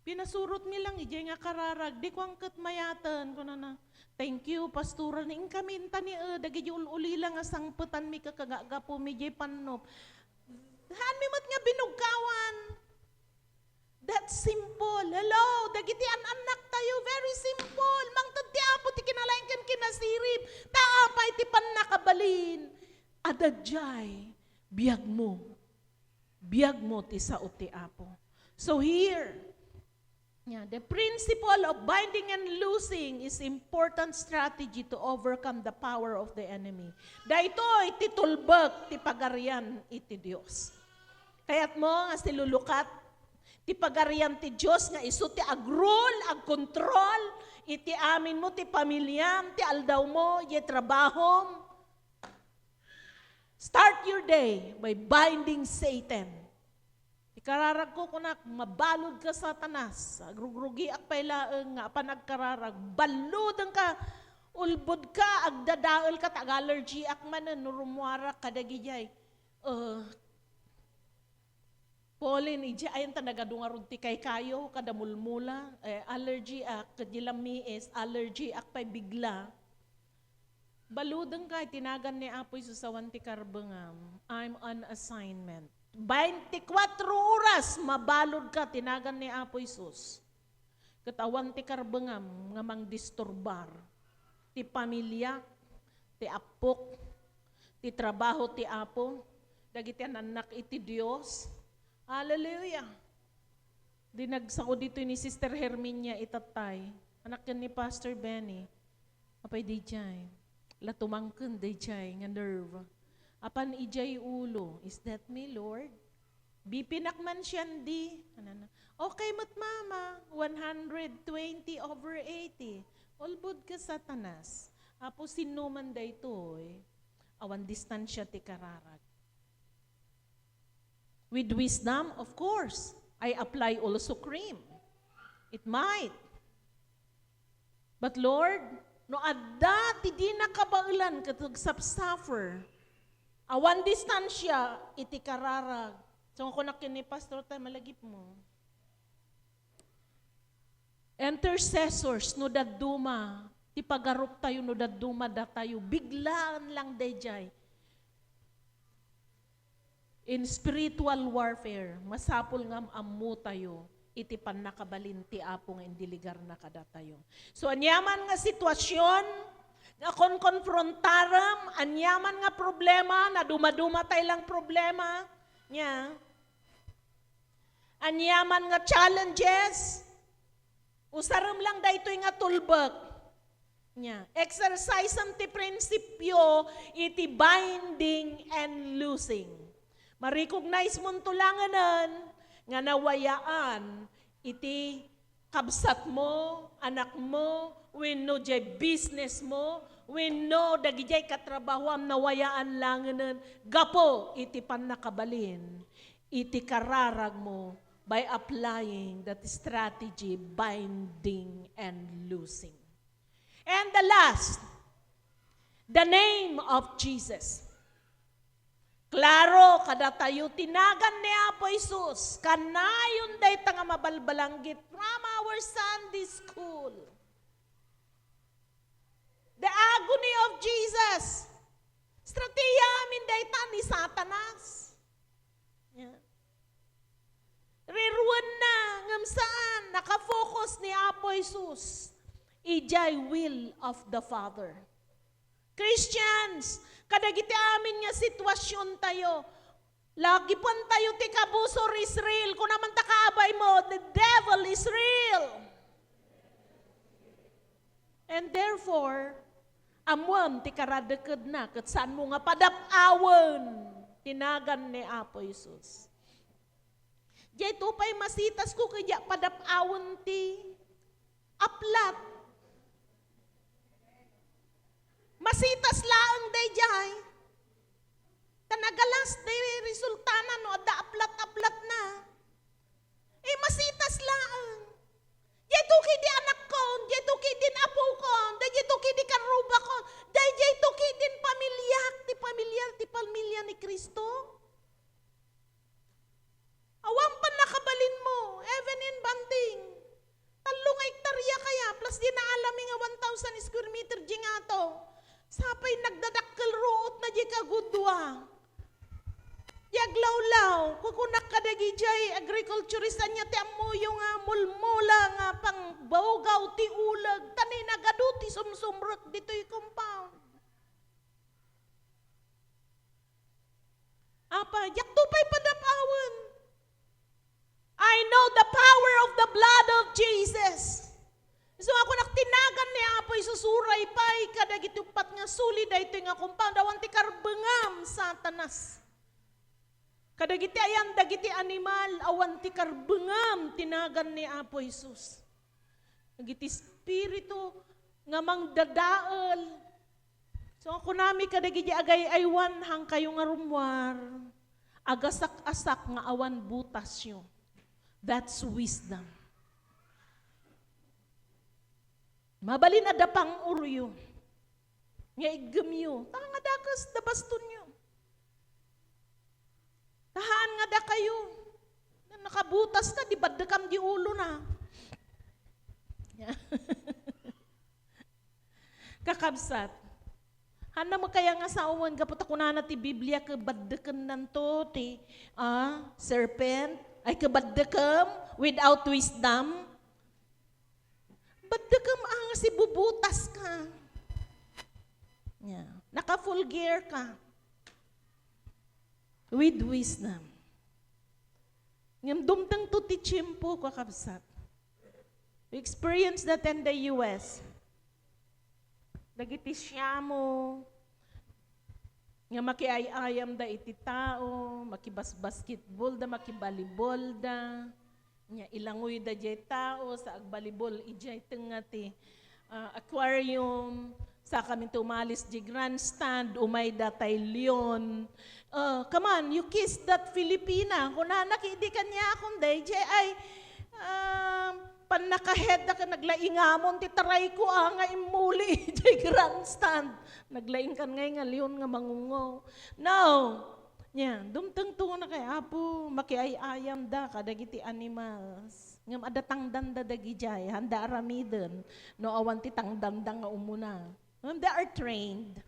Pinasurot mi lang, ijay nga kararag, di ko angkat mayatan, kuna na, thank you, pastura, ning kaminta ni dagi ulila nga sangputan mi kakagagapo, mi jay panop. Han mi mat nga binugkawan. That's simple. Hello, dagiti anak tayo, very simple. Mangtad ti Apo ti kinalain kan kinasirip. Taapay ti panakabalin. Adadjay, biyag mo. Biyag mo ti sao ti Apo. So here, the principle of binding and loosing is important strategy to overcome the power of the enemy. Dahito iti tulbag ti pagarian iti Dios. Kaya't mo nga silulukat ti pagarian ti Diyos nga iso ti agrol, agkontrol, iti amin mo ti pamilyam, ti aldaw mo, iti trabahom. Start your day by binding Satan. Ikararag ko kunak, mabalod ka Satanas, agrugrugi ak pailaeng nga panagkararag, baludang ka, ulbod ka, agdadaol ka, tag-allergy ak manan, nurumwara kadagijay. Polin, ija ayan tanagadungarun ti kay kayo, kadamulmula, allergy ak, kadilami is, allergy ak pa'y bigla. Baludang ka, tinagan ni Apo Isus sa wanti karbengam, I'm on assignment. 24 oras, mabalod ka, tinagan ni Apo Isus. Katawan ti karbengam, nga mang disturbar. Ti pamilya, ti apok, ti trabaho ti Apo, dagiti anak iti Dios. Hallelujah. Dinagsako dito ni Sister Herminia itatay. Anak yan ni Pastor Benny. Apay di jay. Latumangken di jay nga nerve. Apan ijay ulo. Is that me, Lord? Bipinakman siyan di. Okay, mat mama. 120/80. Ulbod ka Satanas. Apo sinuman da ito awan distansya ti kararag. With wisdom, of course, I apply also cream. It might. But Lord, no adda ti di nakabaulan katug suffer. Awan distansya iti kararag. So ako nakini pastor tayo malagip mo. Intercessors no daduma, ti pagarup tayo no daduma da tayo, biglaan lang dayjay. In spiritual warfare, masapul nga ammo tayo, iti pan nakabalin ti Apo nga indiligar na kada tayo. So anyaman nga sitwasyon, nga konfrontaram, anyaman nga problema, na dumaduma tayo lang problema, nya. Anyaman nga challenges, usaram lang da ito nga tulbag. Nya. Exercise ang ti prinsipyo, iti binding and loosing. Ma-recognize mo tulanganan nga nawayaan iti kabsat mo, anak mo, wenno jay business mo, wenno dagijay katrabahom nawayaan langanan, gapo iti pannakabalin, iti kararag mo by applying that strategy, binding and loosing. And the last, the name of Jesus. Klaro, kada tayo tinagan ni Apo Isus, kanayon day nga mabalbalanggit from our Sunday school. The agony of Jesus. Strategiya amin day ni Satanas. Yeah. Riruan na, ngam saan, nakafocus ni Apo Isus. Ijay will of the Father. Christians, kadagiti amin nga sitwasyon tayo. Lagi pan tayo ti kabusor is real. Kung naman takaabay mo, the devil is real. And therefore, Amwam ti karadeked na, ket saan mo nga padapawon, tinagan ni Apo Isus. Jay tupay masitas ko kaya padapawon ti aplat. Masitas laang day jay. Tanagalas day resultana no, ada aplat-aplat na. Masitas laang. Dito kidi anak ko, dito kidi apo ko, dito kidi karuba ko, dito kidi ti pamilya ni Kristo. Awang pa nakabalin mo, even in banding. 3 hektarya kaya, plus di naalami nga 1,000 square meter di nga to. Sapay nagdadakkel root na di kagudwa. Yaglawlaw, kukunak ka dagi jay agriculturist anya ti amuyo nga mulmula nga pang bawgaw ti ulag, tani nagadu ti sumsumrek dito'y compound. Apa, yak tupay padapawon. I know the power of the blood of Jesus. So ako naktinagan ni Apoy susuray pa'y kadagitupat nga suli daytoy nga compound, awan ti karbengam satanas. Kadagiti ayan dagiti animal, awan ti karbengam tinagan ni Apo Jesus. Dagiti spirito nga mangdadael. So ako nami kadagiti agay aywan hang kayo nga rumwar. Agasak-asak nga awan butas yo. That's wisdom. Mabalin ada pang uryo. Nga igem yo. Tanga dakas da baston yo. Tahaan nga da kayo. Nakabutas ka, di badakam di ulo na. Kakabsat. Hana mo kaya nga sa uwan, kapot ako na ti Biblia, kabadakan nanto, ti serpent, ay kabadakam without wisdom. Badakam nga si bubutas ka. Naka-full gear ka. With wisdom. Ngam dumtang to ti chimpo kakabsat. We experienced that in the US. Dagiti siya mo, nga makiayayam da iti tao, makibas-basketball da, makibalibol da, nga ilangoy da jay tao, sa agbalibol, ijay tengati aquarium, sa kami tumalis di grandstand, umay datay leon. Come on, you kiss that Filipina. Kung nakidi ka niya akong day, ay panakahead na ka naglaingamon, titaray ko nga imuli, di grandstand. Naglaing kan ngay nga leon nga mangungo. No! Dumtang to na kay Apo, makiayayam da, kadagiti animals. Ngam adatang danda dagi jay, handa aramiden, no awan ti tangdanda nga umuna. They are trained.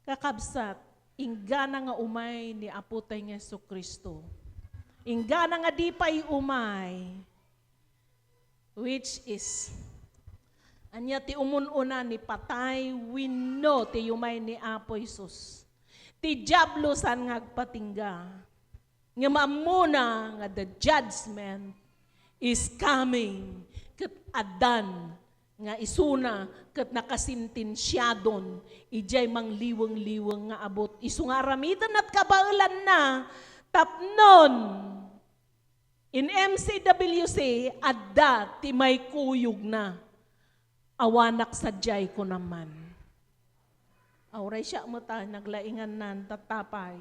Kakabsat, inggana nga umay ni Apo tay nga Jesucristo. Inggana nga di pa'y umay, which is, anya ti umununa ni patay, wino ti umay ni Apo Jesus. Ti diablo san nga agpatingga. Nga maamuna nga the judgment is coming. Ket adan nga isuna ket nakasintensyadon ijay mangliweng-liweng nga abot isu nga aramidan at kabaelan na tapnon in MCWC adda ti may kuyog na awanak sadyay ko naman. Auray siya mata naglaingan nan tatapay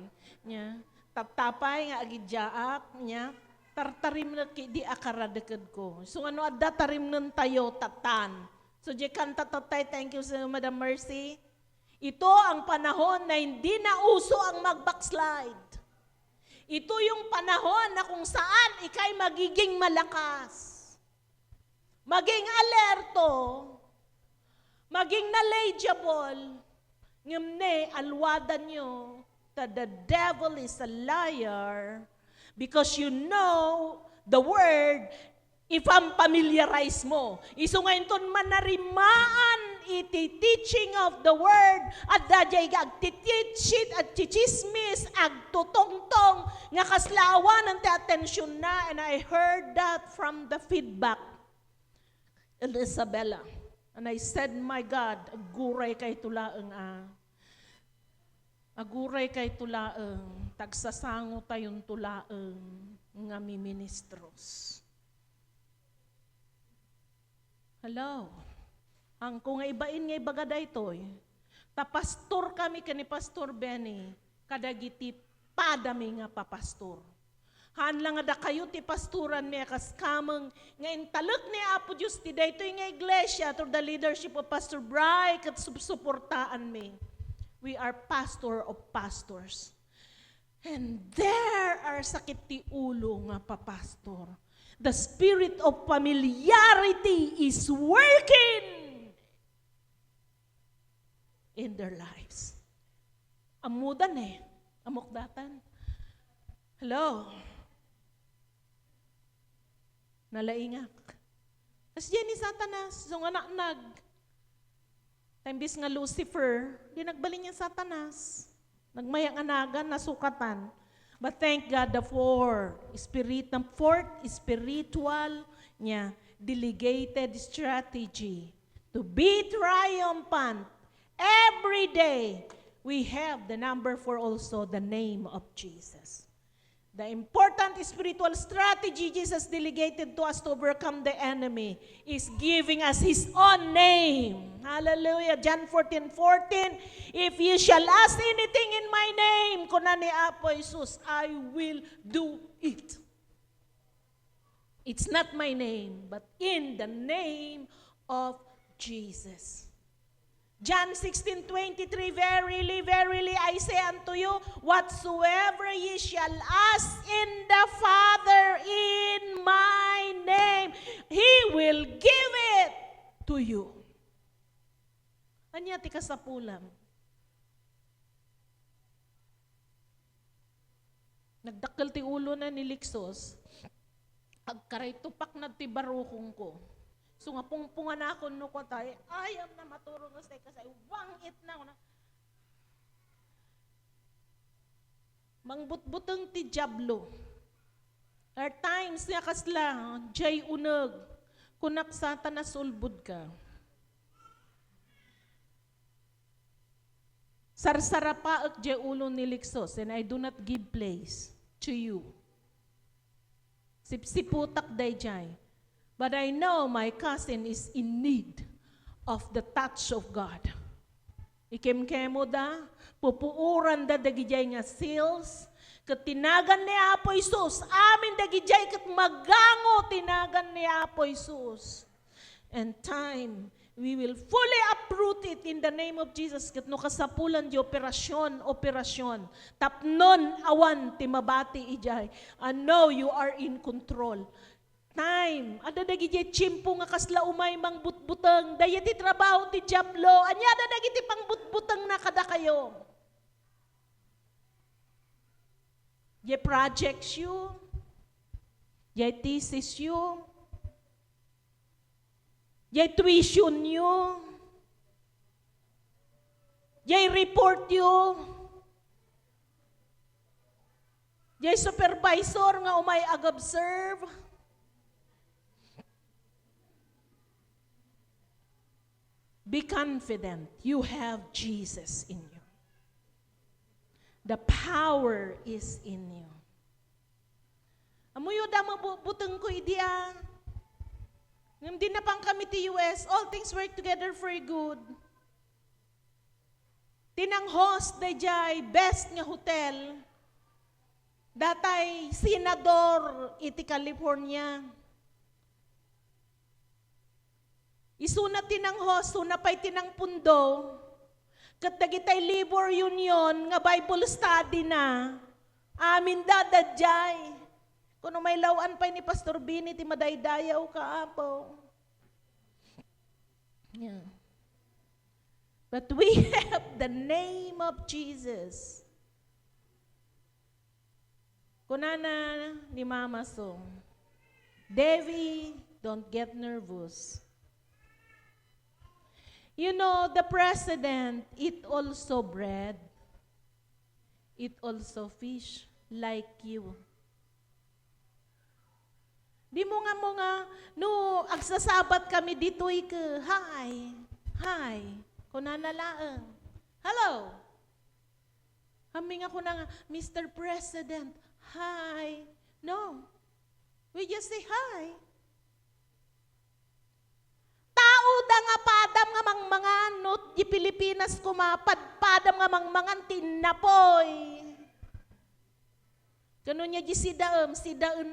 nya tatapay nga agidyaak nya tartarim na di akaradeked ko. So ano adda tarim nun tayo tatan. So di kanta tatay, thank you sa Madam Mercy. Ito ang panahon na hindi na uso ang mag-backslide. Ito yung panahon na kung saan ikay magiging malakas. Maging alerto. Maging knowledgeable. Ngamne, alwadan nyo that the devil is a liar. Because you know the word, if ang familiarize mo, iso ngayon ton manarimaan iti teaching of the word, at dajay agtititchit at chichismis, agtutongtong, nga kaslawan ang atensyon na, and I heard that from the feedback. Elisabella, And I said, my God, aguray kay tulaang aguray kay tulaang, tagsasango tayong tulaang nga ministros. Hello. Ang kung nga ibain nga ibagada ito'y, tapastor kami kani Pastor Benny, kadagiti padami nga papastor. Han lang da kayo ti pastoran mi kas kameng nga intalek ni Apo Dios ti daytoy nga iglesia through the leadership of Pastor Bry ket suportaan mi. We are pastor of pastors. And there are sakit ti ulo nga papastor. The spirit of familiarity is working in their lives. Amudan amokdatan. Hello. Nalaingak. As yan ni Satanas, so nga Timbis nga Lucifer, di nagbalin niya Satanas. Nagmayang anagan, nasukatan. But thank God, the fourth spiritual niya, delegated strategy to be triumphant. Every day, we have the number 4 also, the name of Jesus. The important spiritual strategy Jesus delegated to us to overcome the enemy is giving us His own name. Hallelujah. John 14:14, if you shall ask anything in my name, kunan ni Apo Jesus, I will do it. It's not my name, but in the name of Jesus. John 16:23, verily, verily, I say unto you, whatsoever ye shall ask in the Father in my name, He will give it to you. Anya ti kasapulam. Nagdakkel ti ulo na ni Lixos, agkaray tupak na ti barukong ko. So nga pungpungan ako no ko tayo, ayam na maturo nga sa kasay, wangit na ako na. Mangbutbuteng ti Diablo. Are times nga kasla, jay uneg, kunak Satanas ulbud ka. Sarsara pa ak jay ulo ni Lixos, and I do not give place to you. Sipsiputak day jay. But I know my cousin is in need of the touch of God. Ikem-kemo da, pupuuran da dagijay nga seals, kat tinagan ni Apo Isus, amin dagijay kat magango tinagan ni Apo Isus. And time, we will fully uproot it in the name of Jesus, kat no kasapulan di operasyon, tapnon awan timabati ijay. And know you are in control. Time, ada dagiti chimpo nga kasla umay mang butbuteng, dayati trabaho ti Diablo, anya ada dagiti pang butbuteng na kada kayo. Ye projects you, ye thesis you, ye tuition you, ye report you, ye supervisor nga umay ag-observe. Be confident you have Jesus in you. The power is in you. Amuyo da mabuteng ko idiya. Ngam din na pang kami ti US, all things work together for good. Tinang host da jay, best nga hotel. Datay senador iti California. Isuna tinang host, suna pa'y tinang pundo, kat dagitay labor union, nga Bible study na, amin dadadjay. Kung may lawan pa'y ni Pastor Bini, ti madaydayaw ka, Apo. Yeah. But we have the name of Jesus. Kunana ni Mama Song, Devi, don't get nervous. You know, the president eat also bread, eat also fish, like you. Di mo nga, no, agsasabat kami dito'y ka, hi, kunanalaang, hello. Haming ako na nga, Mr. President, hi. No, we just say hi. Tao da nga padam nga mangmangan, no, di Pilipinas kumapadpadam nga mangmangan tinapoy. Ganun niya di si daem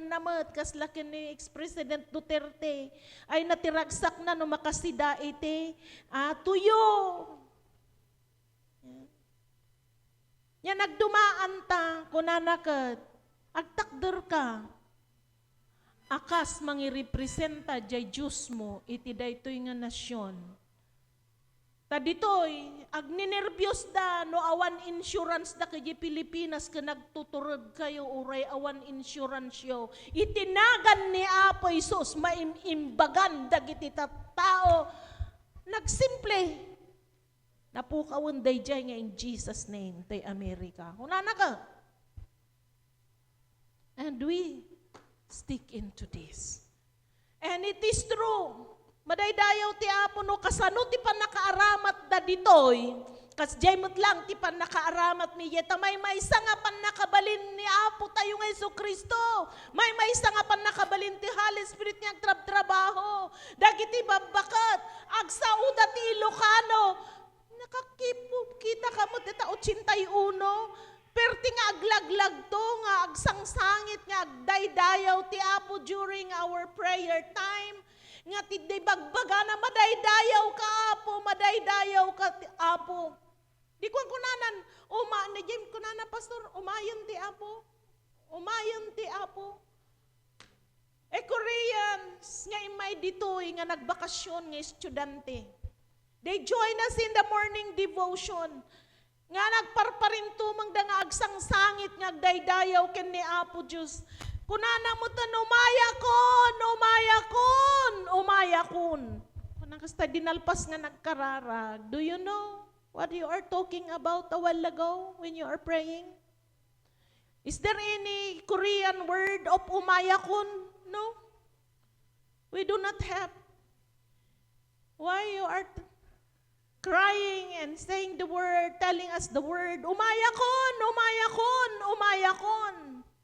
namat, kas laki ni ex-president Duterte, ay natiragsak na no makasida ite, tuyo. Yan nagdumaan ta, kunanakat, agtakder ka, akas mangirepresenta jay Diyos mo, iti daytoy nga nasyon. Taditoy, agninervyos da, no awan insurance da kay Pilipinas ka nagtuturog kayo, uray awan insurance yo. Itinagan ni Apo Isus, maimimbagan dagiti tao. Nagsimple, napukawan day jay nga in Jesus name, tay Amerika. Hunana ka. And we stick into this. And it is true. Madaydayaw ti Apo no kasano ti pan nakaaramat da ditoy. Kas jaymot lang ti pan nakaaramat mi yeta may maysa nga pan nakabalin ni Apo tayo nga Jesucristo. May maysa nga pan nakabalin ti Holy Spirit niya trabaho. Dagiti babakat agsauda ti Ilocano. Nakakipo kita kamo dita 81. Perti nga aglaglag to nga agsangsangit nga agdaydayaw ti Apo during our prayer time. Nga tiday bagbaga na madaydayaw ka Apo, madaydayaw ka Apo. Di ko kunanan, ni Jim kunanan pastor, umayon ti Apo. Umayon ti Apo. Koreans nga imay ditoy nga nagbakasyon nga estudyante. They join us in the morning devotion. Nga nagparparintumang da nga agsangsangit nga agdaydayaw ken ni Apo Diyos. Kunana mo ta umayakon. Kunang kasta dinalpas nga nagkararag. Do you know what you are talking about a while ago when you are praying? Is there any Korean word of umayakon? No? We do not have. Why you are crying and saying the word, telling us the word, umayakon.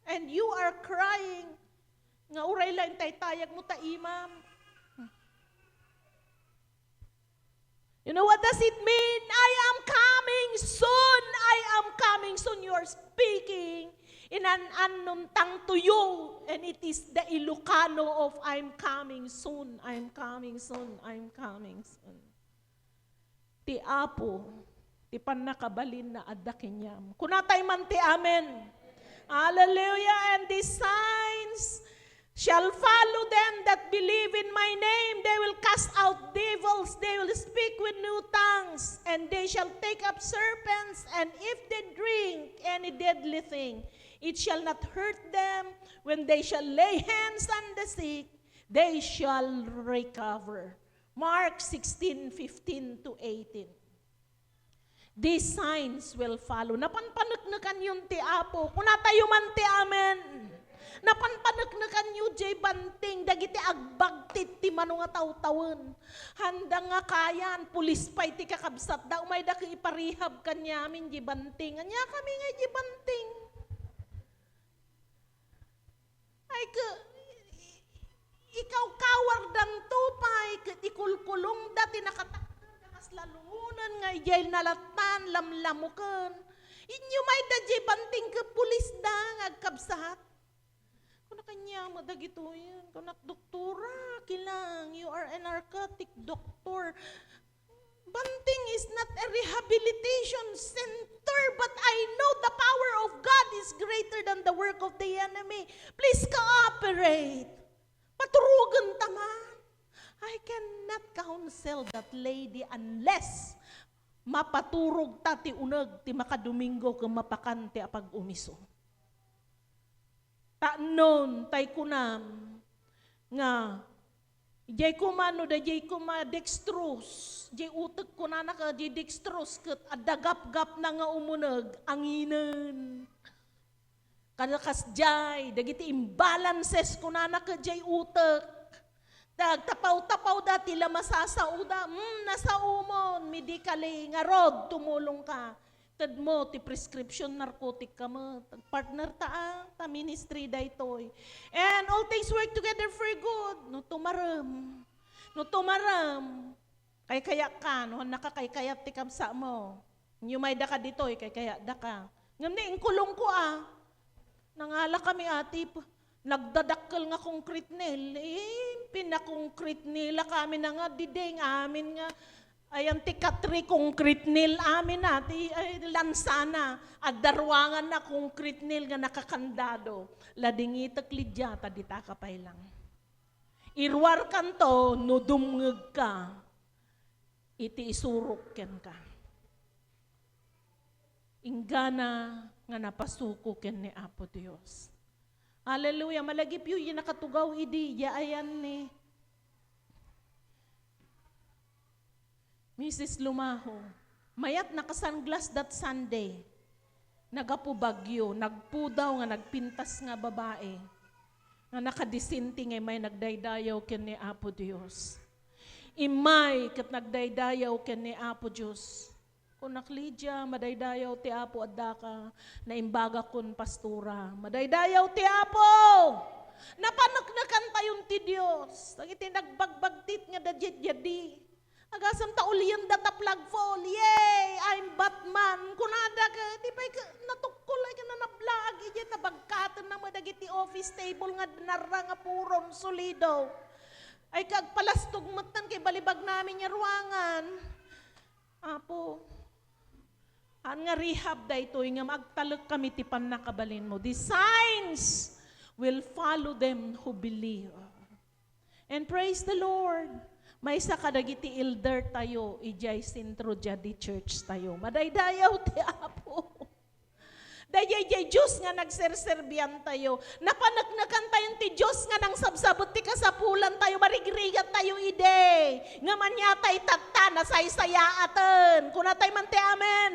And you are crying. Nga uray lang taytayag mo ta imam. You know what does it mean? I am coming soon. You are speaking in an unknown tongue to you. And it is the Ilocano of I'm coming soon. Ti Apo, ti panakabalin na adakinyam. Kunatay man ti amen. Hallelujah. And these signs shall follow them that believe in my name. They will cast out devils. They will speak with new tongues. And they shall take up serpents. And if they drink any deadly thing, it shall not hurt them. When they shall lay hands on the sick, they shall recover. Mark 16:15-18. These signs will follow. Napanpanagnakan yun ti Apo. Kuna tayo man ti amen. Napanpanagnakan yun jay banting. Dagiti agbagtit ti mano nga taw-tawon. Handa nga kayan. Pulis pa'y ti kakabsat. Da umay da ki iparihab kanyamin jay banting. Anya kami nga jay banting. Ay ka, ikaw kawar dan tupay. Ikulkulong dati nakatak. Lalungunan nga ijay nalatan, lamlamukan. Inyo may dadjay banting ka pulis da, agkabsat. Kung nakanya madagito yan, kung doktora, kilang, you are a narcotic doctor. Banting is not a rehabilitation center, but I know the power of God is greater than the work of the enemy. Please cooperate. Paturugan taman. I cannot counsel that lady unless mapaturog ta ti uneg ti makadomingo ken mapakan ti apag umiso. Tanon tay kunam nga jay kumano da jay kuma dextrose jay utek kunana ka jay dextrose ket adagap-gap na nga umuneg anginen. Kanakas jay, dagiti imbalances kunana ka jay utek. Tapaw-tapaw da tila masasauda, nasa umon, medically, nga rod, tumulong ka. Tad mo, ti prescription narcotic ka mo, partner ta ministry da itoy. And all things work together for good. No tumaram, kaya ka, no, nakakaykayat ti kamsa mo. Nyumay da ka ditoy, kaya da ka. Ngayon, kulong ko nangala kami nagdadakkel nga concrete nail, pinakongkrete nila kami na nga, dideng amin nga, ayan ti katri concrete nail amin ay lansana, agdarwangan na concrete nail nga nakakandado, ladingitak lidyata, di takapay lang. Irwar kanto, no dumngeg ka, iti isurok ken ka. Ingana nga napasuko ken ni Apo Dios. Hallelujah. Malagip yun nakatugaw idi. Yaayan ni Mrs. Lumaho. Mayat nakasunglass that Sunday. Nagapubagyo. Nagpudaw nga nagpintas nga babae. Nga nakadisinti nga may nagdaydayaw ken ni Apo Dios. Imay kat nagdaydayaw ken ni Apo Dios. Kunak Lydia, madaydayaw ti Apo adaka, na imbaga kun pastura. Madaydayaw ti Apo! Napanaknakan tayon ti Diyos. Nagiti nagbagbagtit nga dadjad-jadi. Agasam ta uliyan data plagfall. Yay! I'm Batman. Kunada ka, di ba natukulay ka na nablag. Ije nabagkatan na madagiti office table nga dinara nga puron solido. Ay kagpalastog matan kay balibag namin nga ruangan. Apo, nga rehab da ito, nga magtalog kami tipan na kabalin mo. The signs will follow them who believe. And praise the Lord. May sa kadagiti elder tayo, ijay sintro jadi church tayo. Madaydayaw ti Apo. Dayay Diyos nga nagserserbian tayo. Napanagnakan tayo ti Diyos nga nang sabsabot ti kasapulan tayo. Marigrigat tayo ide. Nga manyatay tata na saysayaaten. Kunatay man ti amen.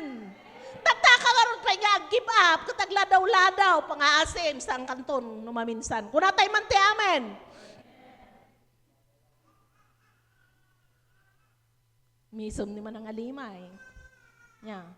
Tata ka karon pa nga give up. Katagladaw-ladaw. Pangaasim sang kanton numaminsan. Kunatay man ti amen. Misom ni man ang alimay. Yeah.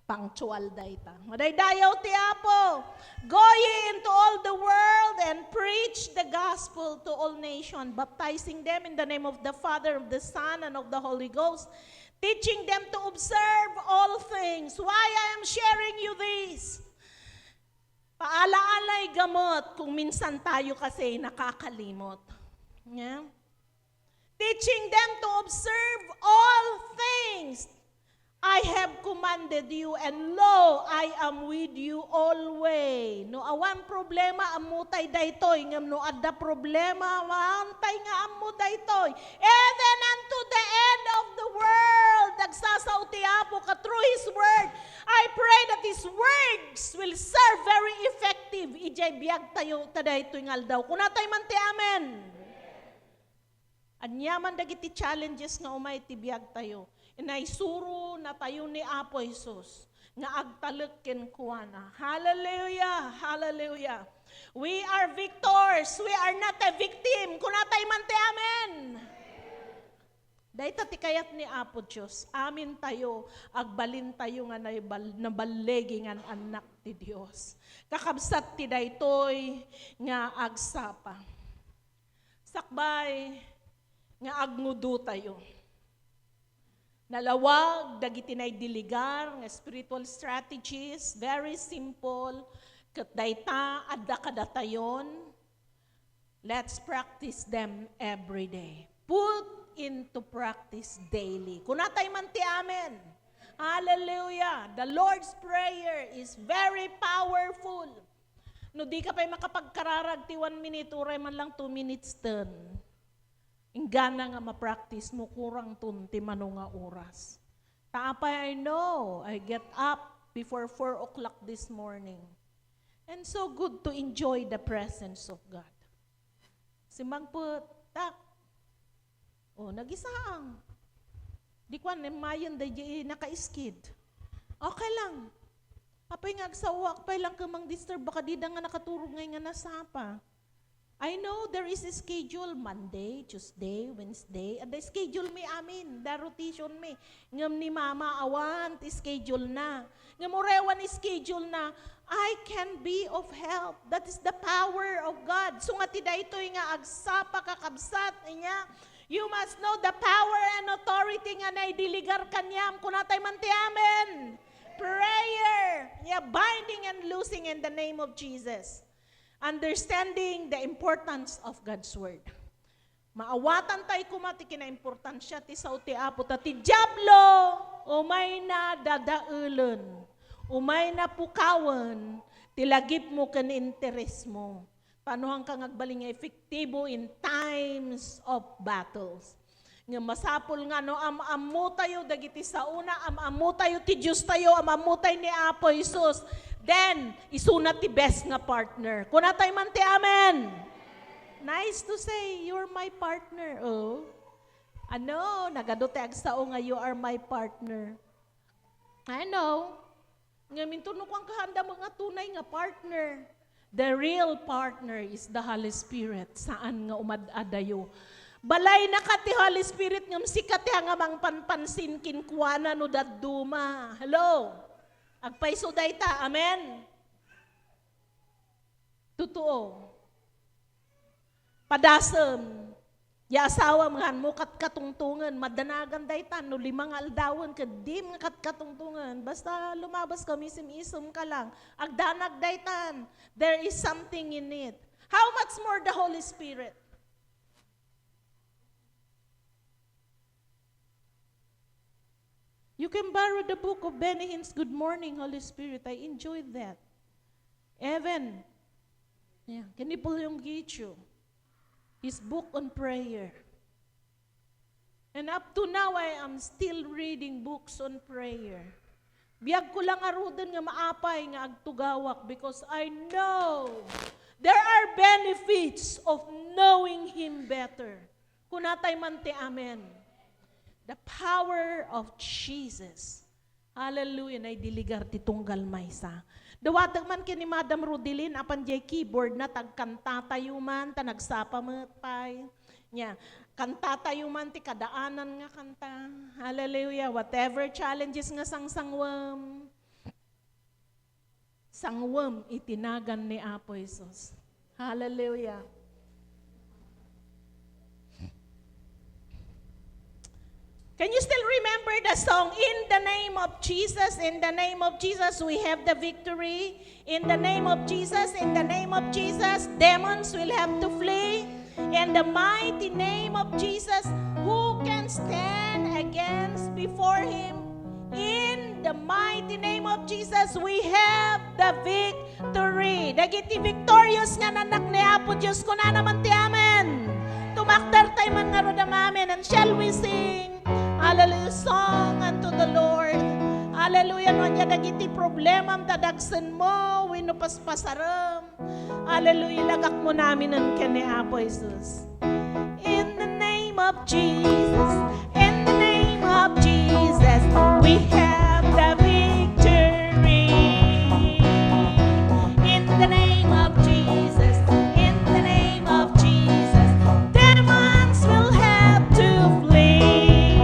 Punctual dayta. Madaydayaw ti Apo. Go ye into all the world and preach the gospel to all nations, baptizing them in the name of the Father, of the Son, and of the Holy Ghost, teaching them to observe all things. Why I am sharing you this? Paala-alay gamot kung minsan tayo kasi nakakalimot. Yeah? Teaching them to observe all things I have commanded you, and lo, I am with you always. No, awan problema amutay daytoy, ngam no adda problema maantay nga amu daytoy. Even unto the end of the world, nagsasaw ti Apo ka through His word. I pray that His words will serve very effective. Ijay biyag tayo tadaytoy ngal daw. Kunatay man ti amen. Anyaman dagiti challenges nga umay ti biyag tayo. Inaisuro na tayo ni Apo Jesus nga agtalek ken kuana. Hallelujah! Hallelujah! We are victors. We are not a victim. Kunatay man ti amen. Dahil tatikayat ni Apo Diyos, amin tayo, agbalin tayo nga nabalegi nga anak ti Diyos. Kakabsat ti daytoy nga agsapa. Sakbay nga agnudo tayo. Nalawag, dagiti nay diligar, nga spiritual strategies, very simple, kat dayta, adda kadatayon. Let's practice them every day. Put into practice daily. Kunatay man ti amen. Hallelujah. The Lord's Prayer is very powerful. No di ka pa'y makapagkararag ti 1 minute, uray man lang 2 minutes ten. Ingana nga ma-practice mo, kurang tunti mano nga oras. Taapay I know, I get up before 4 o'clock this morning. And so good to enjoy the presence of God. Simangput, tak. O, nagisaang. Di ko mayan da naka-skid. Okay lang. Apay nga agsawa, apay lang ka mang disturb, baka di da nga nakaturog ngay nga nasapa. I know there is a schedule, Monday, Tuesday, Wednesday, at the schedule may amin, the rotation may. Ngam ni mama awan, schedule na. Ngam orewan schedule na, I can be of help. That is the power of God. So nga tida ito nga agsapa kakabsat niya. You must know the power and authority nga naidiligar kanyam. Kunatay man ti amen. Prayer. Yeah, binding and loosing in the name of Jesus. Understanding the importance of God's Word. Maawatan tayo kumati kina-importansya ti sao ti apo ta ti Diablo, umay na dadaulen, umay na pukawan, tilagip mo kan interes mo. Paano hang kang agbaling nga efektibo in times of battles. Nga masapol nga no, amamu tayo dagiti sa una, amamu tayo ti Diyos tayo, amamu tayo ni Apo Jesus. Then, isunat ti best nga partner. Kunatay man ti amen. Nice to say, you're my partner. Oh. Ano, nagadote agsao nga you are my partner. I know. Nga mintuno kang kahanda mga tunay nga partner. The real partner is the Holy Spirit. Saan nga umad-adayo. Balay na ka ti Holy Spirit ngam sikat nga mang panpansin kinkuana no daduma. Hello? Agpaiso dayta. Amen? Totoo. Padasem. Ya asawa mga mo katungtungan. Madanagan dayta. No limang aldawan ka. Di mga katungtungan. Basta lumabas ka, misim-isum ka lang. Agdanag daytan. There is something in it. How much more the Holy Spirit? You can borrow the book of Benny Hinn's Good Morning, Holy Spirit. I enjoyed that. Evan, yeah, kanipol yung Gichu. His book on prayer. And up to now, I am still reading books on prayer. Biyag ko lang arudan nga maapay nga agtugawak because I know there are benefits of knowing Him better. Kunatay man ti amen. The power of Jesus. Hallelujah. Na diligar ti tunggal maysa. Dawatag man kini Madam Rodilin, apan jay keyboard na tagkanta tayo man, ta nagsapa matay. Nya, kanta tayo man ti kadaanan nga kanta. Hallelujah. Whatever challenges nga sangwam. Sangwam itinagan ni Apo Jesus. Hallelujah. Can you still remember the song, In the Name of Jesus, in the name of Jesus, we have the victory. In the name of Jesus, in the name of Jesus, demons will have to flee. In the mighty name of Jesus, who can stand against before Him? In the mighty name of Jesus, we have the victory. Dagiti victorious nga nanak ni Apo Diyos ko na naman ti amen. Tumakder tayo man nga rodam amen. And shall we sing hallelujah song unto the Lord. Hallelujah. No niya dagiti problema am tadagsen mo. Wino paspasaram. Hallelujah. Lagak mo namin ang kani Apo Jesus. In the name of Jesus. In the name of Jesus. We have the victory. In the name of Jesus. In the name of Jesus. Demons will have to flee. Victory.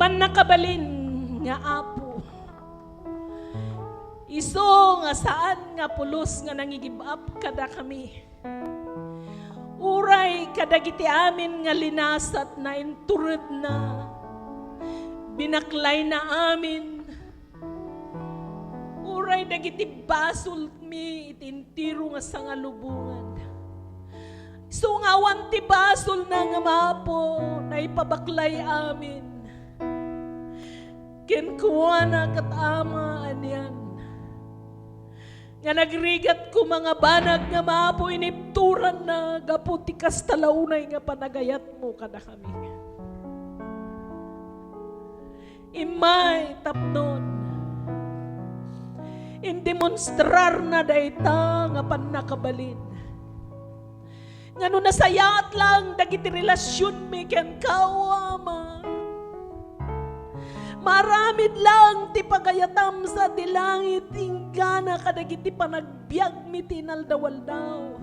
pan nakabalin nga Apo. Iso nga saan nga pulos nga nangigib up kada kami. Uray kadagiti amin nga linasat na inturod na. Binaklay na amin. Uray dagiti basol mi itintiro nga sangalubungan. So nga wanti basol na nga mapo na ipabaklay amin. Kinkuwana kat ama anyan. Nga nagrigat ko mga banag nga mapo inipturan na gaputikas talaunay nga panagayat mo kada kami. Imay tapnon. Indemonstrar na dayta nga panakabalin. Nga no nasayat lang dagiti relasyon mi ken kawama. Maramid lang ti pagayatam sa ti langit inggana kadagiti panagbiag mi tinaldawaldaw.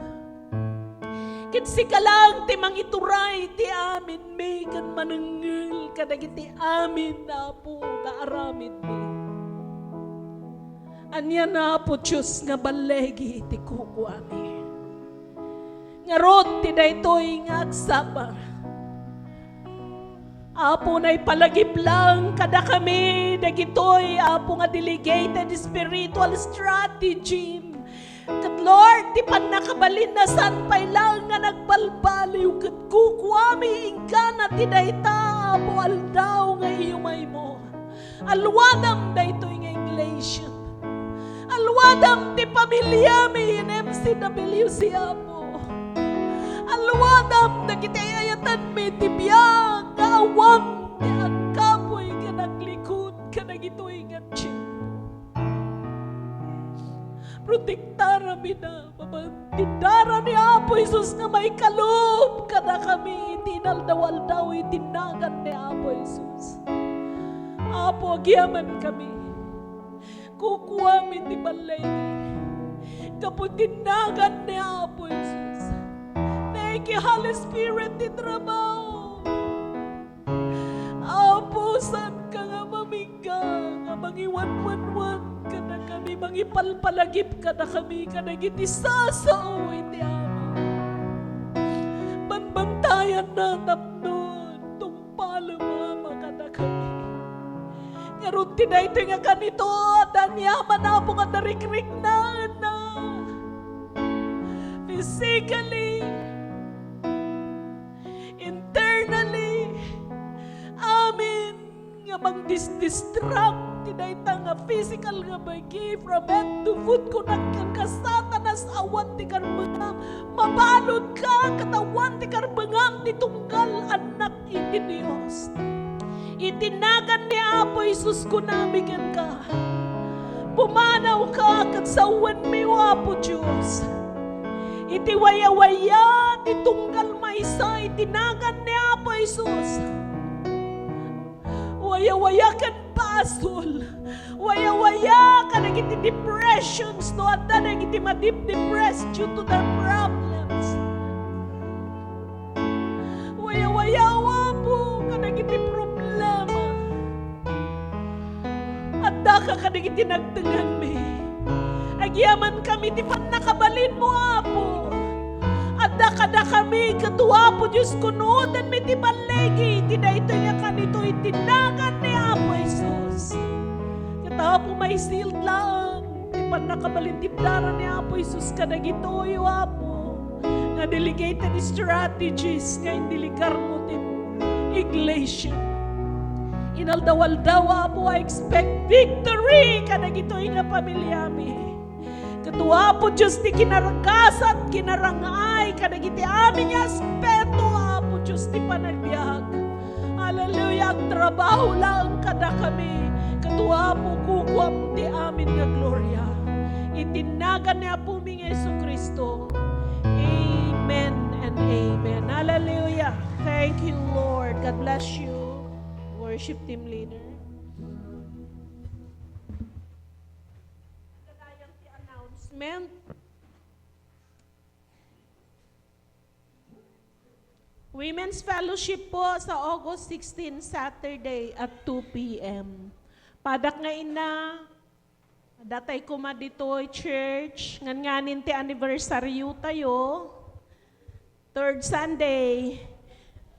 Kitsi ka lang ti mangituray ti amin mi kan manengel kadagiti amin na po gaaramid mi. Anya na po Diyos nga balegi ti kukuami. Ngarot ti daytoy nga agsaba. Apo na'y palagip lang kada kami dagitoy apo nga delegated spiritual strategy. Kat Lord, ti pan nakabalin na sanpay lang nga nagbalbaliw kat kukuami ingkana ti dayta apo aldaw nga iyumay mo. Alwadam daytoy nga iglesia. Alwadam ti pamilya mi in MCWC apo. Alwadam dagiti ayatan mi ti biyag nga awang ti agkapoy nga naglikod ka nagitoy nga tsin. Protektara mi na mabantidara ni Apo Jesus nga may kalob kada kami itinaldawaldaw itinagan ni Apo Jesus. Apo agyaman kami kukuha mi ti balay kaputinagan ni Apo Jesus. Thank you, Holy Spirit, ti trabaho. Apo, saan ka nga mamingga, nga mangiwan-wan-wan ka na kami, mangipalpalagip ka na kami, ka na gitisasao, iti ama. Banbantayan na tapnon, tumpalo mama ka na kami. Ngayon, tinayto nga kanito, danyaman na po nga narikrik na. Physically, internally, amin nga mang-distract tinayta nga physical nga bagi from head to foot kunagkan ka satanas awan ti karbangam mabalod ka katawan ti karbangam ti tunggal anak iti Dios itinagan ni Apo Jesus kunamigan ka pumanaw ka kat sawan mi o Apo Diyos iti waya-waya, iti tunggal maisa, itinagan ni Apo Jesus. Waya-waya kan basol. Waya-waya ka nagiti depressions, no? At na nagiti madip-depressed due to their problems. Waya-waya, Apo, ka nagiti problema. At da ka nagiti nagtangan mi. Agyaman kami, di pa nakabalin mo, Apo. Adda kada kami, katuwa po Diyos kunudan, may di balegi, di na ito nga kanito, itinagan ni Apo Jesus. Kata po may sealed lang, di pa nakabalin tibdara ni Apo Jesus, kadagito yung Apo. Nga delegated strategies, nga indilikar mo din, iglesia. Inaldawal-dawa po, I expect victory, kadagito yung pamilya mi. Katuwa po Diyos ti kinaragasat, kinarangay, kadagiti amin niya aspeto, Apo Diyos ti panagbiag. Hallelujah, ang trabaho lang kada kami. Katuwa po kukuam ti amin nga gloria. Itinagan niya po mi Yesu Kristo. Amen and amen. Hallelujah. Thank you, Lord. God bless you. Worship team leader. Women's Fellowship po sa August 16, Saturday at 2 p.m. Padak nga ina, datay kuma dito'y church, ngan ti anniversary tayo, third Sunday,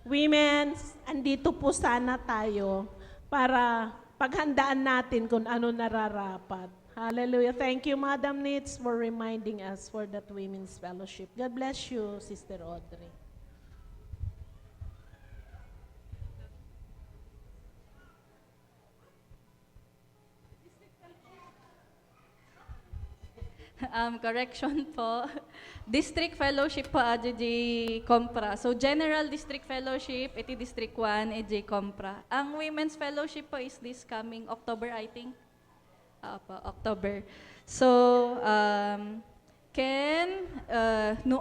women's, andito po sana tayo para paghandaan natin kung ano nararapat. Hallelujah. Thank you, Madam Nitz, for reminding us for that Women's Fellowship. God bless you, Sister Audrey. Correction po. District Fellowship po, AJJ Compra. So, General District Fellowship, iti District 1, AJ Compra. Ang Women's Fellowship po is this coming October, I think. Po, October. So, no,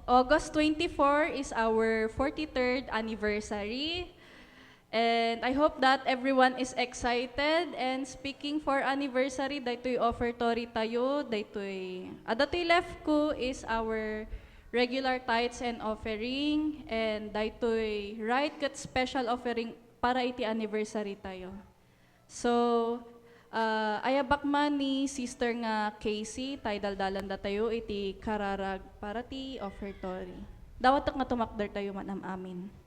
August 24 is our 43rd anniversary. And I hope that everyone is excited. And speaking for anniversary, daytoy offertory tayo, daytoy left ko is our regular tithes and offering, and daytoy right kat special offering para iti anniversary tayo. So, ayabak man ni sister nga Casey, tayo daldalan da tayo iti kararag para ti offertory. Dawat nga tumakder tayo man amin.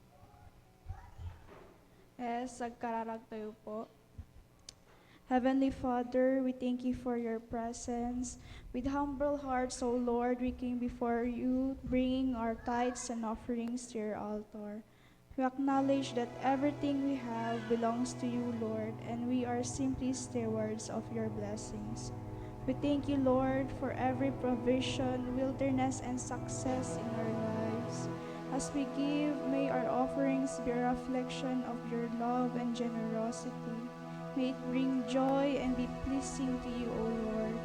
Yes, sagkararag tayo po. Heavenly Father, we thank you for your presence. With humble hearts, O Lord, we came before you, bringing our tithes and offerings to your altar. We acknowledge that everything we have belongs to you, Lord, and we are simply stewards of your blessings. We thank you, Lord, for every provision, wilderness, and success in our lives. As we give, may our offerings be a reflection of your love and generosity. May it bring joy and be pleasing to you, O Lord.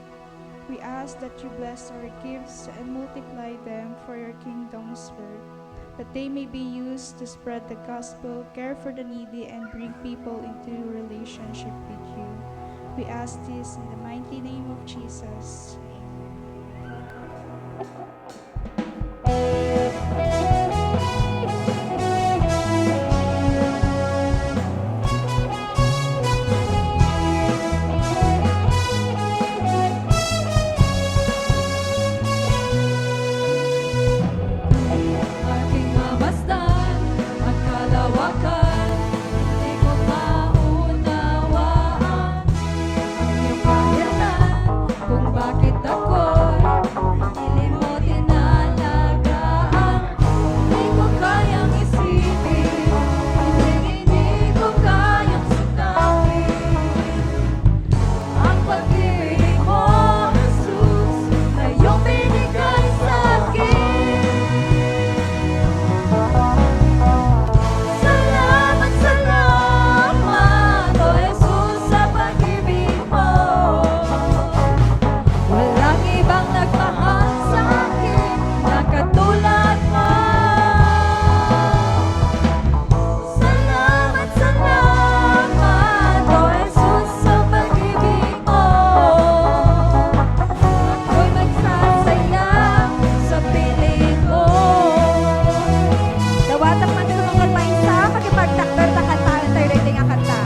We ask that you bless our gifts and multiply them for your kingdom's work, that they may be used to spread the gospel, care for the needy, and bring people into relationship with you. We ask this in the mighty name of Jesus. Aking mamasdan ang kalawakan, di ko maunawaan ang iyong kayanan, kung bakit ako'y hiling mo tinalagaan. Di ko kayang isipin, hindi ko kayang sukatin ang pag-ibig mo, Jesus, na iyong binigay sa akin. Salamat, salamat, O Jesus, sa pag-ibig mo. Walang ibang nagmahal sa akin na katulad mo. Salamat, salamat, O Jesus, sa pag-ibig mo. Ako'y magsasaya sa piling mo. Dawatak man sumunod pa isa, makipagtakber na kantahan tayo rin nga kanta.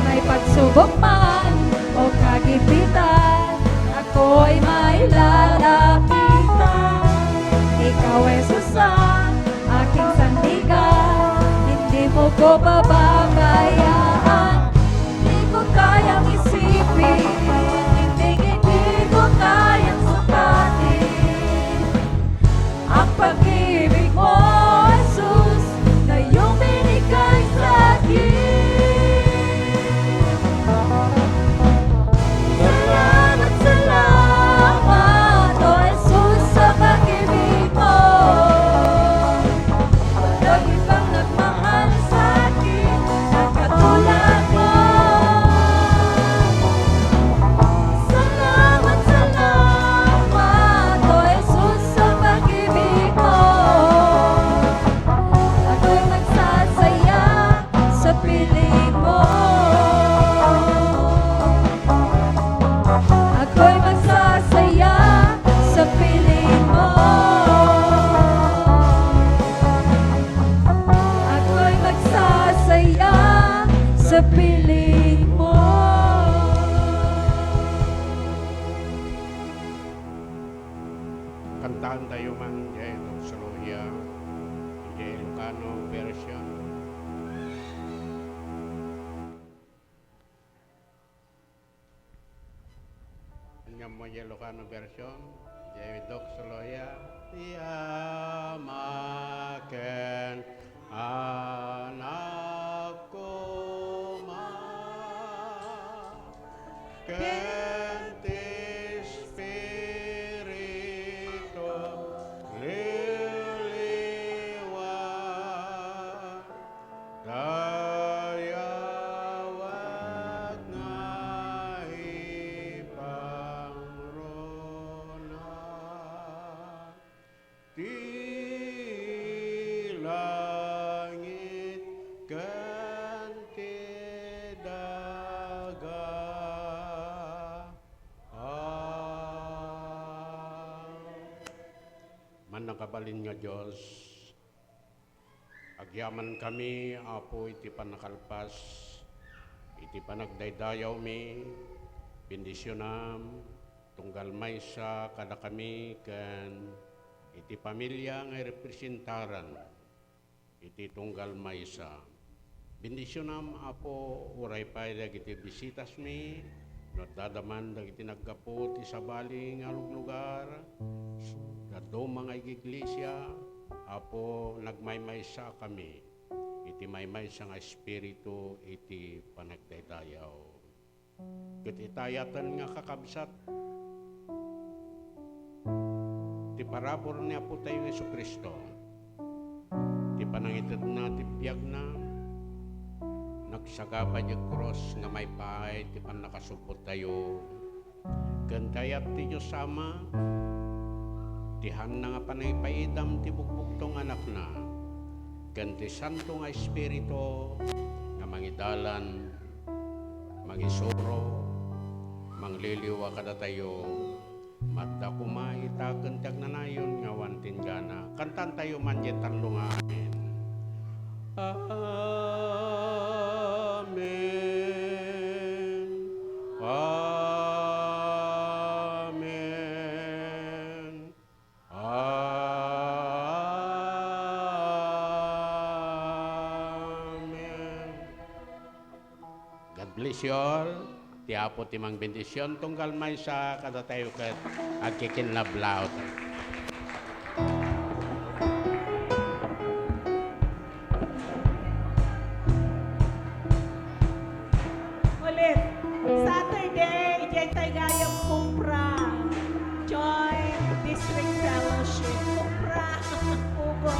May pagsubok man o kagipitan, ako'y may lalapitan. Ikaw ay susang aking sandigan, hindi mo ko pababayaan. Hindi ko kayang isipin, hindi ko kayang sukatin ang pag-ibig mo, Jesus, na iyong binigay sa akin. Salamat, salamat, O Jesus, sa pag-ibig mo. Walang ibang nagmahal sa akin mo Ilocano version. Dok Soloya. Yamaken anak ko Kente Espiritu liliwan dayawat na ipangrona di langit kanti daga man nakabalin nga Diyos, agyaman kami, apo iti panakalpas, iti panagdaydayaw mi, bendisyonam, tunggal may sa kada kami, kan iti pamilya nga representaran, iti tunggal may sa. Bendisyonam, apo, uray pa dagiti bisitas mi, no dadaman dagiti naggapo ti sabali nga lugar, dado mga iglesia, apo nagmaymaysa kami, iti maymaysa nga espiritu, iti panagdaydayaw. Ket itayatan nga kakabsat, ti parabor niya po tayo ng Jesucristo, ti panangitid na, ti biyag na, nagsagapa di cross nga may pahay, ti panakasupot tayo, gantayat ti Diyos sama, tihan na nga panaypaidam ti bukbuktong anak na, ganti santo nga espiritu, nga mangidalan, mangisuro, mangliliwa kada tayo, madda kumaita kentag na nayon nga wantin gana, kantan tayo manjetan nga amin. Amen. Amen. Amen. God bless you all. Ti apo ti mang bendisyon tunggal may sa kada tayo ket agkikinlablaw. Ulit, Saturday, diyan tayo gayang kumpra. Joy District Fellowship. Kumpra. Ugo.